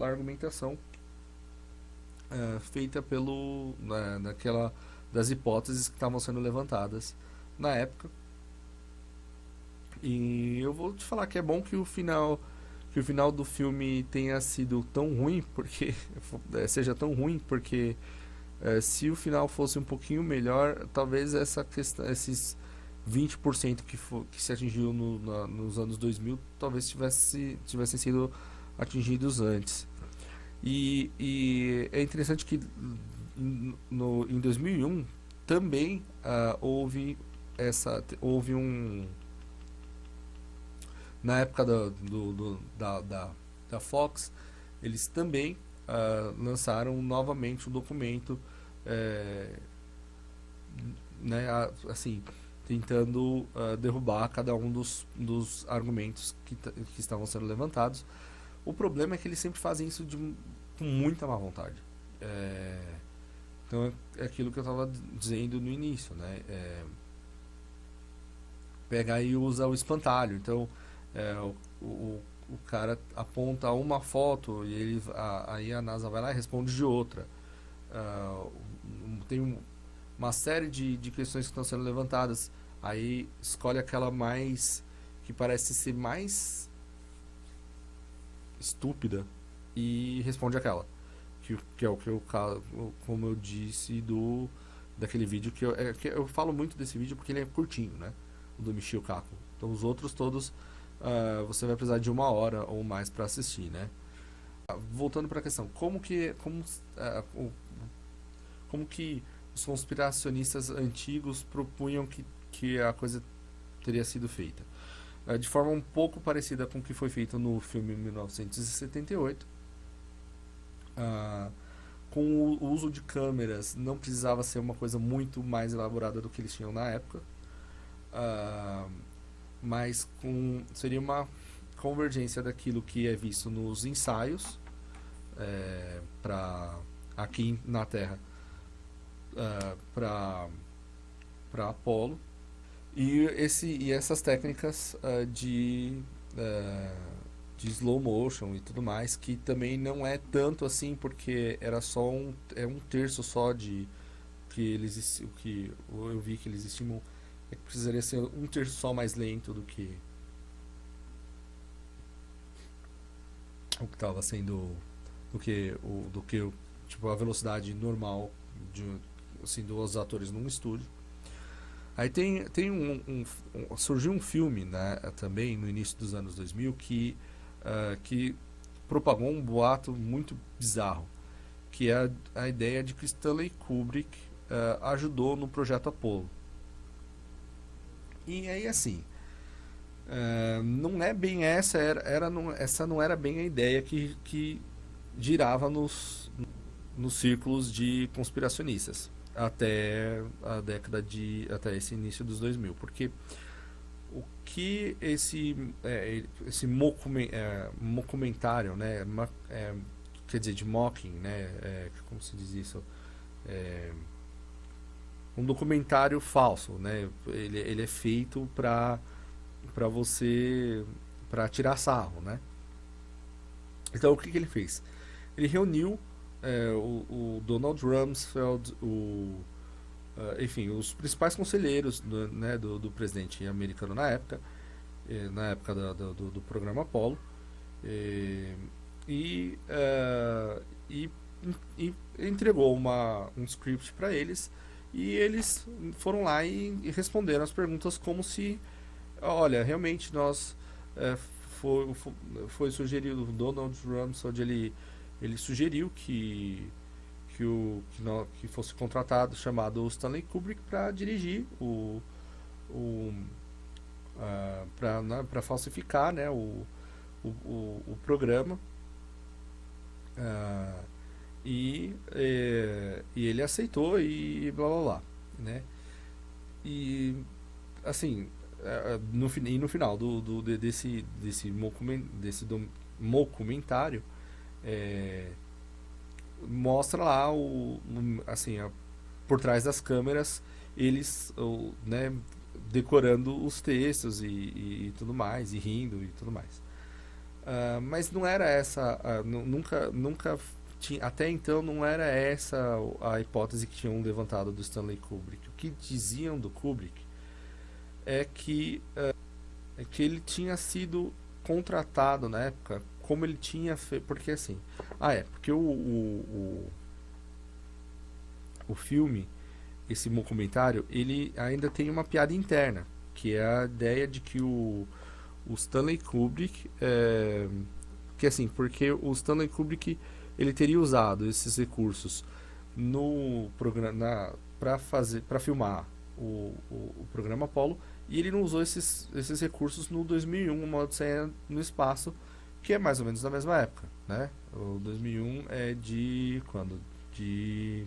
argumentação feita naquela das hipóteses que estavam sendo levantadas na época. E eu vou te falar que é bom que o final do filme tenha sido tão ruim, porque seja tão ruim, porque se o final fosse um pouquinho melhor, talvez essa questão, esses 20% que se atingiu nos anos 2000, talvez tivessem sido atingidos antes. E é interessante que em 2001 também houve na época da Fox, eles também lançaram novamente um documento, é, né, assim, tentando derrubar cada um dos argumentos que estavam sendo levantados. O problema é que eles sempre fazem isso com muita má vontade. Então é aquilo que eu estava dizendo no início, né? Pega e usa o espantalho. Então é, o, o cara aponta uma foto e aí a NASA vai lá e responde de outra. Ah, tem uma série de questões que estão sendo levantadas. Aí escolhe aquela mais que parece ser mais estúpida e responde aquela. Que é o que como eu disse daquele vídeo que eu falo muito desse vídeo porque ele é curtinho, né? O do Michio Kaku. Então os outros todos você vai precisar de 1 hora ou mais para assistir, né? Voltando para a questão, como que os conspiracionistas antigos propunham que a coisa teria sido feita? De forma um pouco parecida com o que foi feito no filme 1978. ah, com o uso de câmeras, não precisava ser uma coisa muito mais elaborada do que eles tinham na época, ah, mas seria uma convergência daquilo que é visto nos ensaios para aqui na Terra, para Apollo, e essas técnicas de slow motion e tudo mais, que também não é tanto assim, porque era só um terço só o que eu vi que eles estimam é que precisaria ser um terço só mais lento o que estava sendo do que tipo a velocidade normal de assim dos atores num estúdio. Aí surgiu um filme, né, também no início dos anos 2000 que propagou um boato muito bizarro, que é a ideia de que Stanley Kubrick ajudou no projeto Apollo. E aí assim, não é bem essa não era bem a ideia que girava nos círculos de conspiracionistas até esse início dos 2000, porque o que esse mockumentário, né, quer dizer, de mocking, né, como se diz isso, é, um documentário falso, né, ele é feito para você, para tirar sarro, né. Então o que ele fez? Ele reuniu o Donald Rumsfeld, enfim, os principais conselheiros né, do presidente americano na época do programa Apollo, eh, e, eh, e, e entregou um script para eles, e eles foram lá e responderam as perguntas como se, olha, realmente nós foi, foi sugerido, o Donald Rumsfeld ele sugeriu que fosse contratado, chamado Stanley Kubrick, para dirigir o para falsificar, né, o programa. ah, e ele aceitou e blá blá blá, né? E assim, no final desse documentário, é, mostra lá assim, por trás das câmeras, eles né, decorando os textos e tudo mais, e rindo e tudo mais. Mas não era essa, nunca tinha, até então não era essa a hipótese que tinham levantado do Stanley Kubrick. O que diziam do Kubrick é que ele tinha sido contratado na época, como ele tinha feito, porque assim, porque o filme, esse documentário, ele ainda tem uma piada interna, que é a ideia de que o Stanley Kubrick, que assim, porque o Stanley Kubrick ele teria usado esses recursos no programa para filmar o programa Apollo, e ele não usou esses recursos no 2001, Uma Odisseia no Espaço, que é mais ou menos da mesma época, né? O 2001 é de quando? De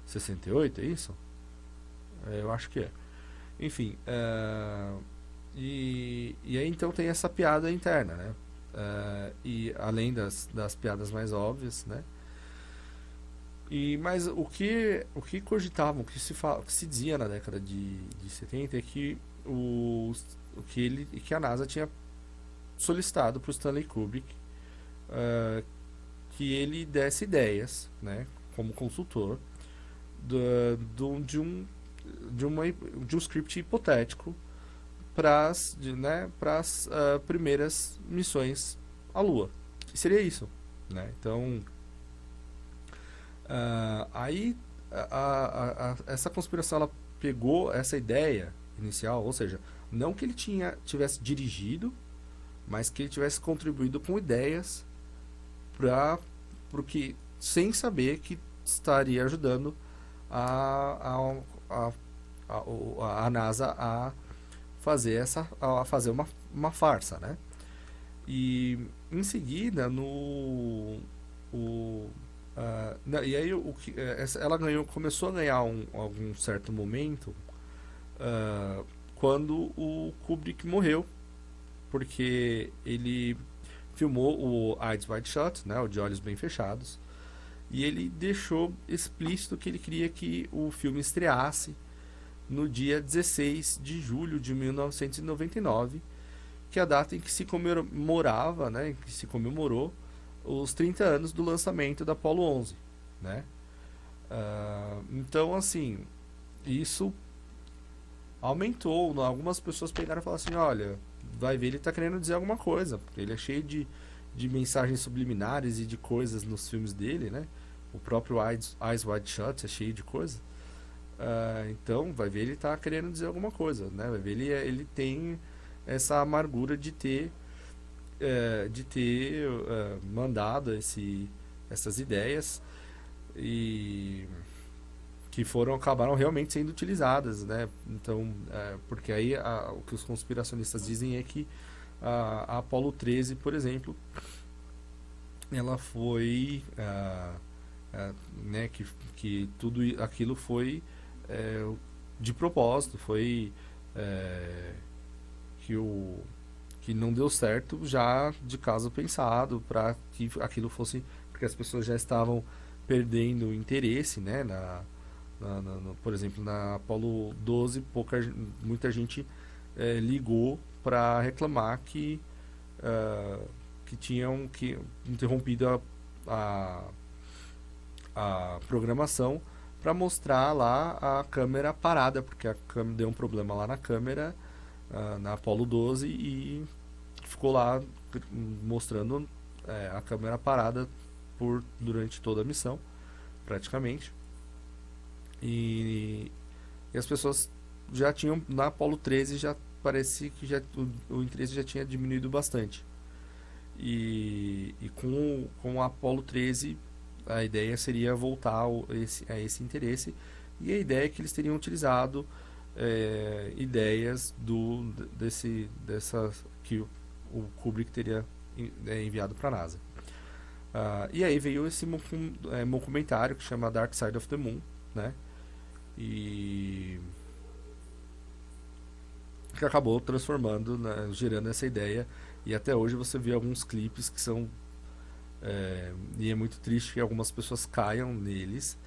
68, é isso? Eu acho que é. Enfim, e aí então tem essa piada interna, né? E além das piadas mais óbvias, né? Mas o que cogitavam, o que se dizia na década de 70 é que que a NASA tinha solicitado para o Stanley Kubrick ah, que ele desse ideias, né, como consultor, de um script hipotético para as primeiras missões à Lua. E seria isso, né? Então, aí essa conspiração ela pegou essa ideia inicial, ou seja, não que ele tivesse dirigido, mas que ele tivesse contribuído com ideias para que sem saber que estaria ajudando a, a, a NASA a fazer uma farsa, né? E em seguida o e aí ela começou a ganhar algum certo momento quando o Kubrick morreu, porque ele filmou o Eyes Wide Shut, né, o De Olhos Bem Fechados, e ele deixou explícito que ele queria que o filme estreasse no dia 16 de julho de 1999, que é a data em que se comemorava, né, em que se comemorou os 30 anos do lançamento da Apollo 11, né? Então, assim, isso aumentou. Algumas pessoas pegaram e falaram assim: olha, vai ver, ele está querendo dizer alguma coisa, porque ele é cheio de mensagens subliminares e de coisas nos filmes dele, né? O próprio Eyes Wide Shut é cheio de coisa. Então, vai ver, ele está querendo dizer alguma coisa, né? Vai ver, ele tem essa amargura de ter mandado essas ideias e que acabaram realmente sendo utilizadas, né? Então, porque aí o que os conspiracionistas dizem é que a Apollo 13, por exemplo, ela foi, né, que tudo aquilo foi de propósito, foi que que não deu certo já de caso pensado para que aquilo fosse, porque as pessoas já estavam perdendo interesse, né, por exemplo, na Apollo 12, muita gente ligou para reclamar que tinham interrompido a programação para mostrar lá a câmera parada, porque a câmera deu um problema lá na câmera na Apollo 12 e ficou lá mostrando a câmera parada durante toda a missão, praticamente. E, e as pessoas já tinham, na Apollo 13 já parecia que o interesse já tinha diminuído bastante. E com a Apollo 13 a ideia seria voltar a esse interesse, e a ideia é que eles teriam utilizado ideias dessas que o Kubrick teria enviado para a NASA. E aí veio esse documentário que chama Dark Side of the Moon, né? E que acabou transformando, né, gerando essa ideia. E até hoje você vê alguns clipes que são. E é muito triste que algumas pessoas caiam neles,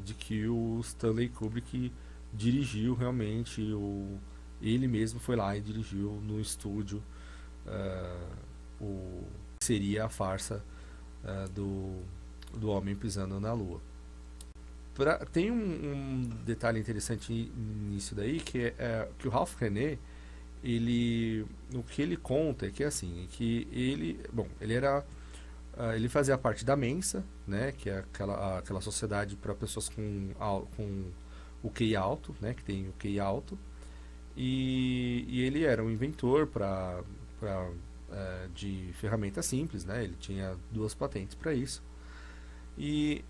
de que o Stanley Kubrick dirigiu realmente, ele mesmo foi lá e dirigiu no estúdio seria a farsa do homem pisando na Lua. Tem um detalhe interessante nisso daí, que o Ralph René, o que ele conta é que assim, que ele fazia parte da Mensa, né, que é aquela sociedade para pessoas com o QI alto, né, que tem o QI alto, e ele era um inventor de ferramentas simples, né, ele tinha 2 patentes para isso. E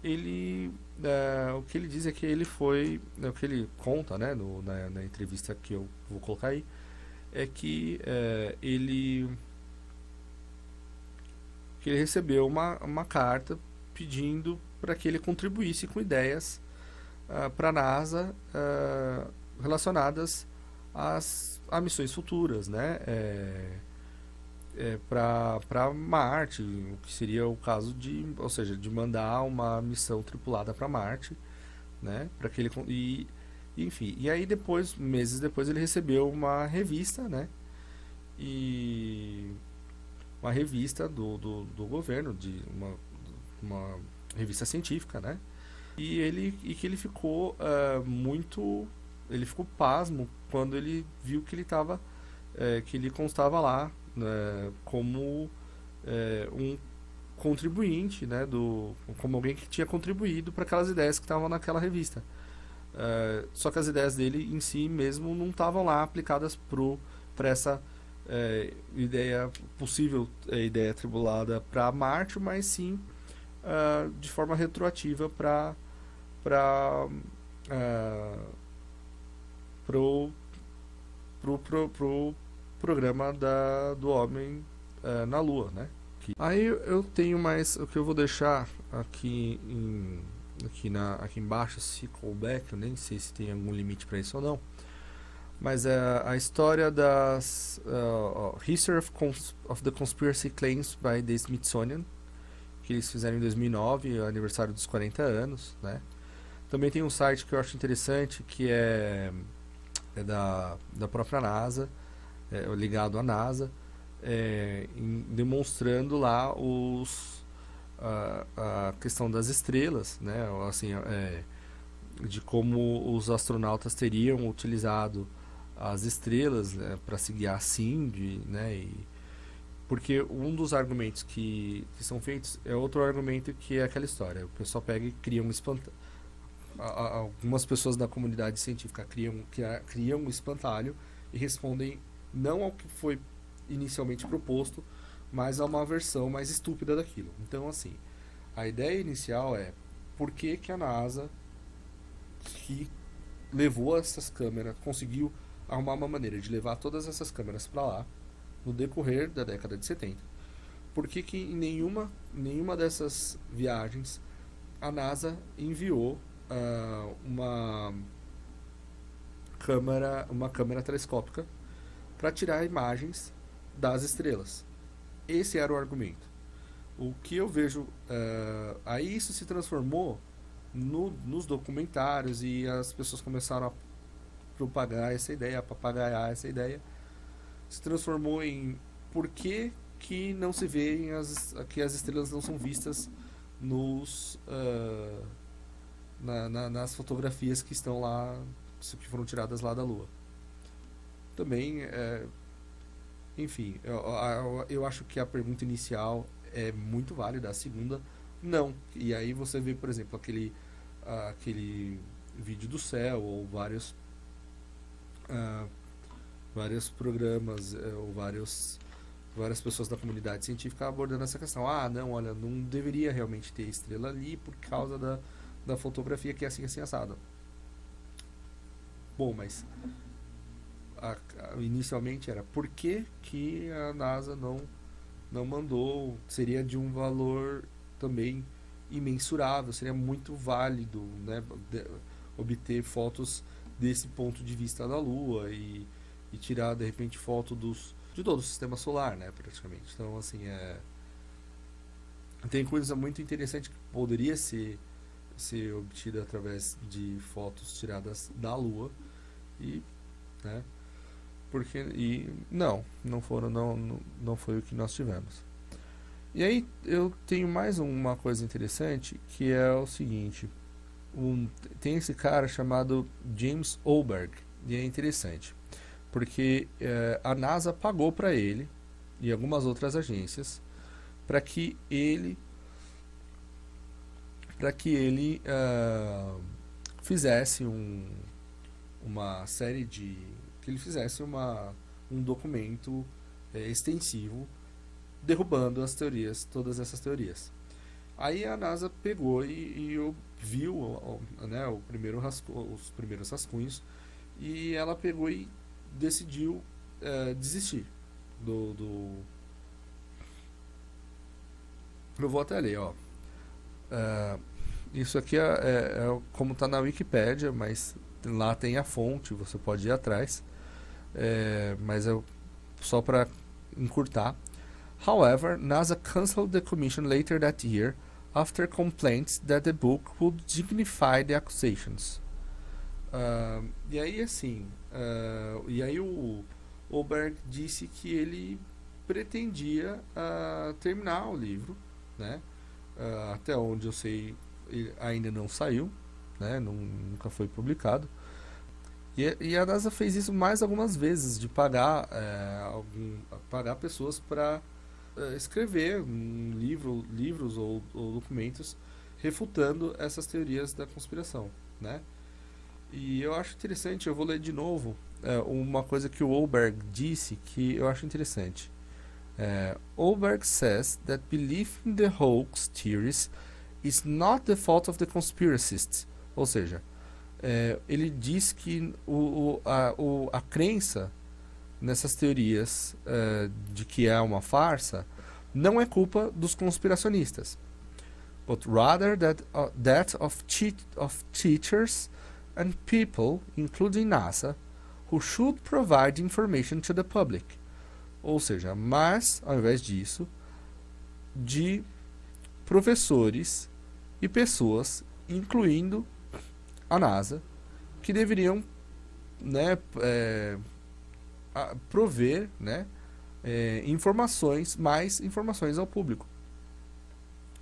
o que ele diz é que ele foi, o que ele conta, né, na entrevista que eu vou colocar aí, é que ele recebeu uma carta pedindo para que ele contribuísse com ideias para a NASA relacionadas a missões futuras, né? Para Marte, o que seria o caso ou seja, de mandar uma missão tripulada para Marte, né? Para que ele enfim, e aí depois, meses depois, ele recebeu uma revista, né? E uma revista do governo, uma revista científica, né? E que ele ficou ele ficou pasmo quando ele viu que que ele constava lá, né, como um contribuinte, né, como alguém que tinha contribuído para aquelas ideias que estavam naquela revista. Só que as ideias dele em si mesmo não estavam lá aplicadas para essa possível ideia tribulada para Marte, mas sim de forma retroativa para pro programa do homem na Lua, né? Aí eu tenho mais o que eu vou deixar aqui embaixo, se couber, que eu nem sei se tem algum limite para isso ou não. Mas a história History of the Conspiracy Claims by the Smithsonian, que eles fizeram em 2009, aniversário dos 40 anos, né? Também tem um site que eu acho interessante, que é da própria NASA, ligado à NASA, demonstrando lá a questão das estrelas, né? Assim, de como os astronautas teriam utilizado as estrelas, né, para se guiar assim, né? Porque um dos argumentos que são feitos é outro argumento, que é aquela história. O pessoal pega e cria algumas pessoas da comunidade científica criam um espantalho e respondem não ao que foi inicialmente proposto, mas a uma versão mais estúpida daquilo. Então, assim, a ideia inicial é: por que a NASA, que levou essas câmeras, conseguiu arrumar uma maneira de levar todas essas câmeras para lá no decorrer da década de 70, por que em nenhuma dessas viagens a NASA enviou uma câmera telescópica para tirar imagens das estrelas? Esse era o argumento. O que eu vejo, aí isso se transformou nos documentários, e as pessoas começaram a propagar essa ideia, a papagaiar essa ideia. Se transformou em por que não se vê que as estrelas não são vistas nas fotografias que estão lá, que foram tiradas lá da Lua. Também, enfim, eu acho que a pergunta inicial é muito válida, a segunda não. E aí você vê, por exemplo, aquele vídeo do céu, ou vários programas, ou várias pessoas da comunidade científica abordando essa questão. Não, olha, não deveria realmente ter estrela ali por causa da fotografia, que é assim assado. Bom, mas inicialmente era por que a NASA não mandou? Seria de um valor também imensurável, seria muito válido, né, obter fotos desse ponto de vista da Lua, e tirar de repente foto de todo o sistema solar, né, praticamente. Então, assim, tem coisa muito interessante que poderia ser obtida através de fotos tiradas da Lua, e, né, porque não foram, não foi o que nós tivemos. E aí eu tenho mais uma coisa interessante, que é o seguinte, tem esse cara chamado James Oberg, e é interessante, porque a NASA pagou para ele e algumas outras agências para que ele fizesse uma série de que ele fizesse um documento extensivo derrubando as teorias, todas essas teorias. Aí a NASA pegou e viu né, os primeiros rascunhos, e ela pegou e decidiu desistir do. Eu vou até ler, ó. É, isso aqui é como está na Wikipédia, mas lá tem a fonte, você pode ir atrás. Mas só para encurtar. However, NASA cancelled the commission later that year after complaints that the book would dignify the accusations. E aí assim, e aí o Oberg disse que ele pretendia terminar o livro, né? Até onde eu sei, ele ainda não saiu, né? Nunca foi publicado. E a NASA fez isso mais algumas vezes, de pagar pagar pessoas para escrever livros ou documentos refutando essas teorias da conspiração, né? E eu acho interessante, eu vou ler de novo uma coisa que o Oberg disse que eu acho interessante. Oberg says that belief in the hoax theories is not the fault of the conspiracists. Ou seja, ele diz que a crença nessas teorias de que é uma farsa não é culpa dos conspiracionistas, but rather that of teachers and people, including NASA, who should provide information to the public. Ou seja, mas, ao invés disso, de professores e pessoas, incluindo a NASA, que deveriam, né, prover, né, mais informações ao público.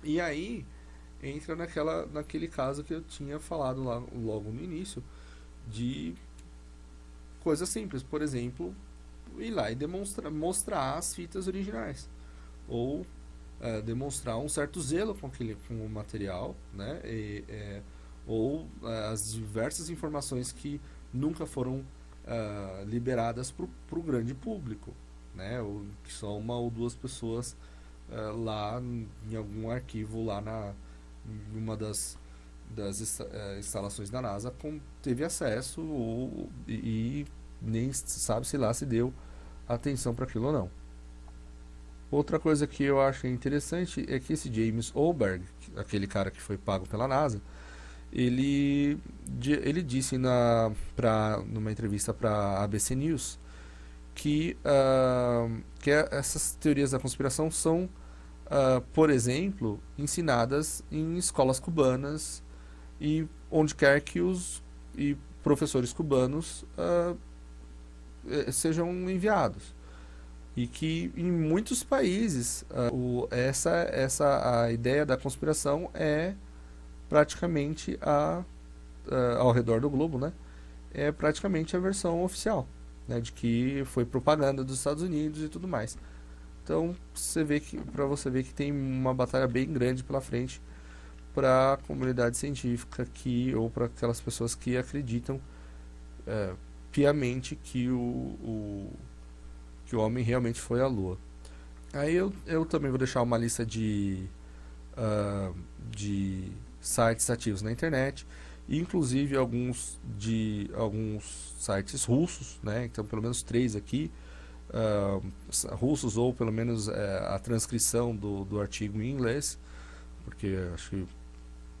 E aí entra naquele caso que eu tinha falado lá logo no início, de coisas simples, por exemplo, ir lá e mostrar as fitas originais, ou demonstrar um certo zelo com o material, né? Ou as diversas informações que nunca foram liberadas para o grande público, né? Ou que só uma ou duas pessoas lá em algum arquivo lá em uma das instalações da NASA teve acesso e nem sabe se lá se deu atenção para aquilo ou não. Outra coisa que eu acho interessante é que esse James Oberg, aquele cara que foi pago pela NASA, ele disse numa entrevista para a ABC News que essas teorias da conspiração são, por exemplo, ensinadas em escolas cubanas e onde quer que os professores cubanos sejam enviados. E que em muitos países a ideia da conspiração é praticamente ao redor do globo, né? É praticamente a versão oficial, né? De que foi propaganda dos Estados Unidos e tudo mais. Então para você ver que tem uma batalha bem grande pela frente para a comunidade científica ou para aquelas pessoas que acreditam piamente que o homem realmente foi à Lua. Aí eu também vou deixar uma lista de sites ativos na internet, inclusive alguns sites russos, né? Então pelo menos 3 aqui, russos, ou pelo menos a transcrição do artigo em inglês, porque acho que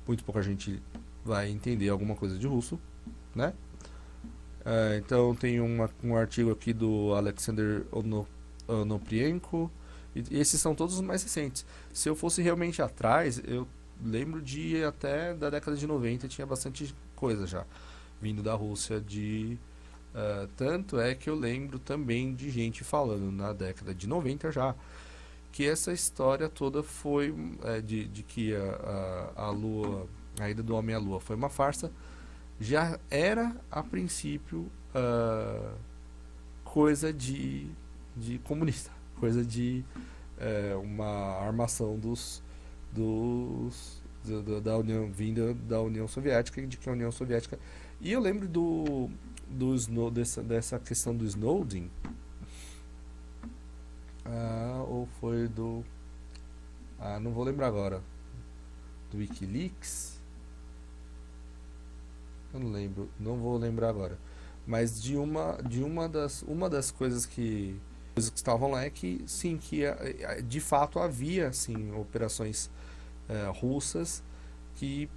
muito pouca gente vai entender alguma coisa de russo, né? Então tem um artigo aqui do Alexander Onoprienko, e esses são todos os mais recentes. Se eu fosse realmente atrás, eu lembro de até da década de 90 tinha bastante coisa já vindo da Rússia Tanto é que eu lembro também de gente falando na década de 90 já, que essa história toda foi de que a Lua, a ida do homem à Lua foi uma farsa, já era a princípio coisa de comunista, coisa de uma armação da União, vinda da União Soviética, de que a União Soviética. E eu lembro dessa questão do Snowden, ou foi do. Não vou lembrar agora. Do Wikileaks? Eu não lembro, não vou lembrar agora. Mas uma das coisas que estavam lá é que sim, que de fato havia sim operações russas que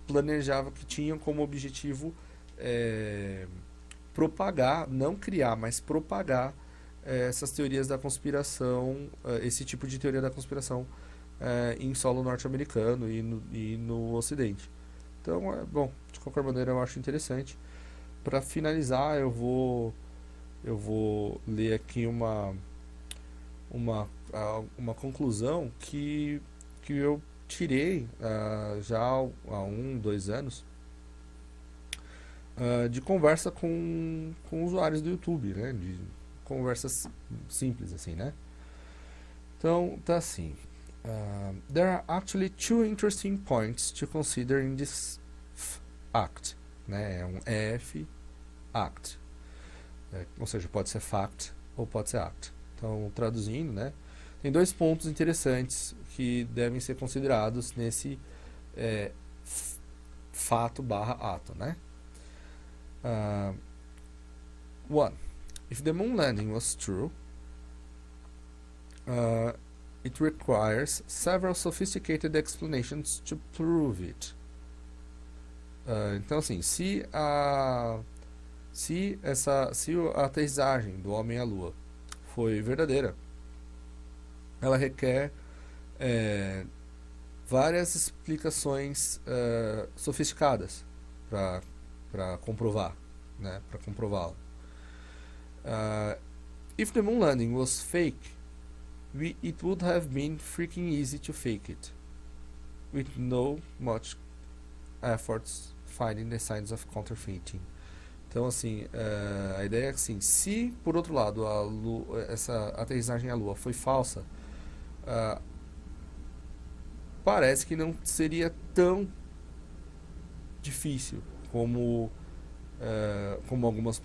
planejavam, que tinham como objetivo propagar, não criar, mas propagar essas teorias da conspiração, esse tipo de teoria da conspiração em solo norte-americano e no Ocidente. Então, bom, de qualquer maneira eu acho interessante. Para finalizar, eu vou ler aqui uma conclusão que eu tirei já há 2 anos de conversa com usuários do YouTube, né? De conversas simples assim, né? Então, tá assim. There are actually two interesting points to consider in this act, né? É um EF act, ou seja, pode ser fact ou pode ser act. Então, traduzindo, né? Tem dois pontos interessantes que devem ser considerados nesse fato barra ato, né? One, if the moon landing was true, it requires several sophisticated explanations to prove it. Então, assim, se a aterrissagem do homem à Lua foi verdadeira, ela requer várias explicações sofisticadas para comprovar, né, para comprová-la. If the moon landing was fake, it would have been freaking easy to fake it, with no much efforts finding the signs of counterfeiting. Então, assim, a ideia é que, assim, se por outro lado essa aterrissagem à Lua foi falsa, parece que não seria tão difícil como algumas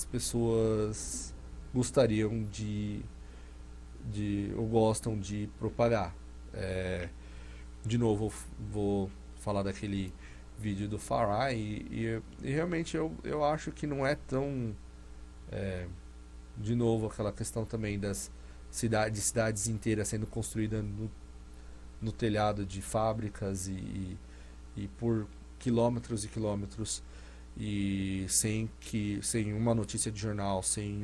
pessoas gostariam ou gostam de propagar. De novo, vou falar daquele vídeo do Far-Eye e realmente eu acho que não é tão de novo aquela questão também das cidades inteiras sendo construídas no telhado de fábricas e por quilômetros e quilômetros e sem uma notícia de jornal, sem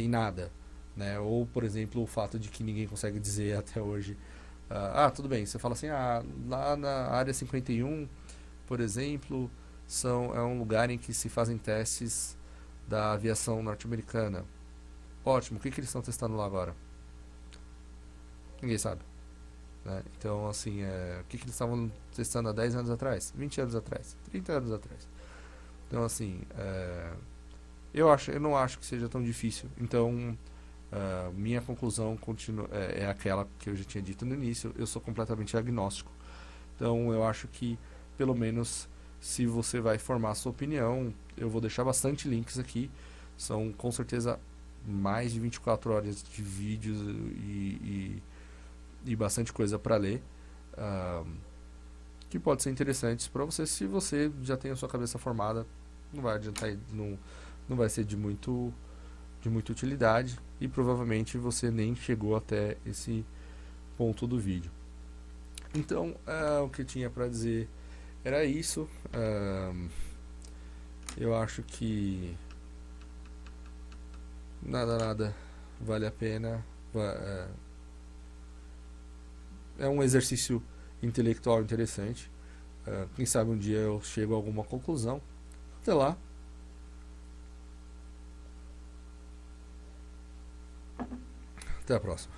nada, né? Ou, por exemplo, o fato de que ninguém consegue dizer até hoje. Tudo bem, você fala assim, lá na área 51, por exemplo, é um lugar em que se fazem testes da aviação norte-americana. Ótimo, o que eles estão testando lá agora? Ninguém sabe, né? Então, assim, o que eles estavam testando há 10 anos atrás, 20 anos atrás, 30 anos atrás. Então, assim, eu não acho que seja tão difícil. Então, minha conclusão é aquela que eu já tinha dito no início. Eu sou completamente agnóstico. Então, eu acho que, pelo menos, se você vai formar a sua opinião, eu vou deixar bastante links aqui. São, com certeza, mais de 24 horas de vídeos e bastante coisa para ler, que pode ser interessantes para você. Se você já tem a sua cabeça formada, não vai adiantar, não vai ser de muita utilidade e provavelmente você nem chegou até esse ponto do vídeo. Então, o que eu tinha para dizer era isso. Eu acho que nada vale a pena. É um exercício intelectual interessante. Quem sabe um dia eu chego a alguma conclusão. Até lá. Até a próxima.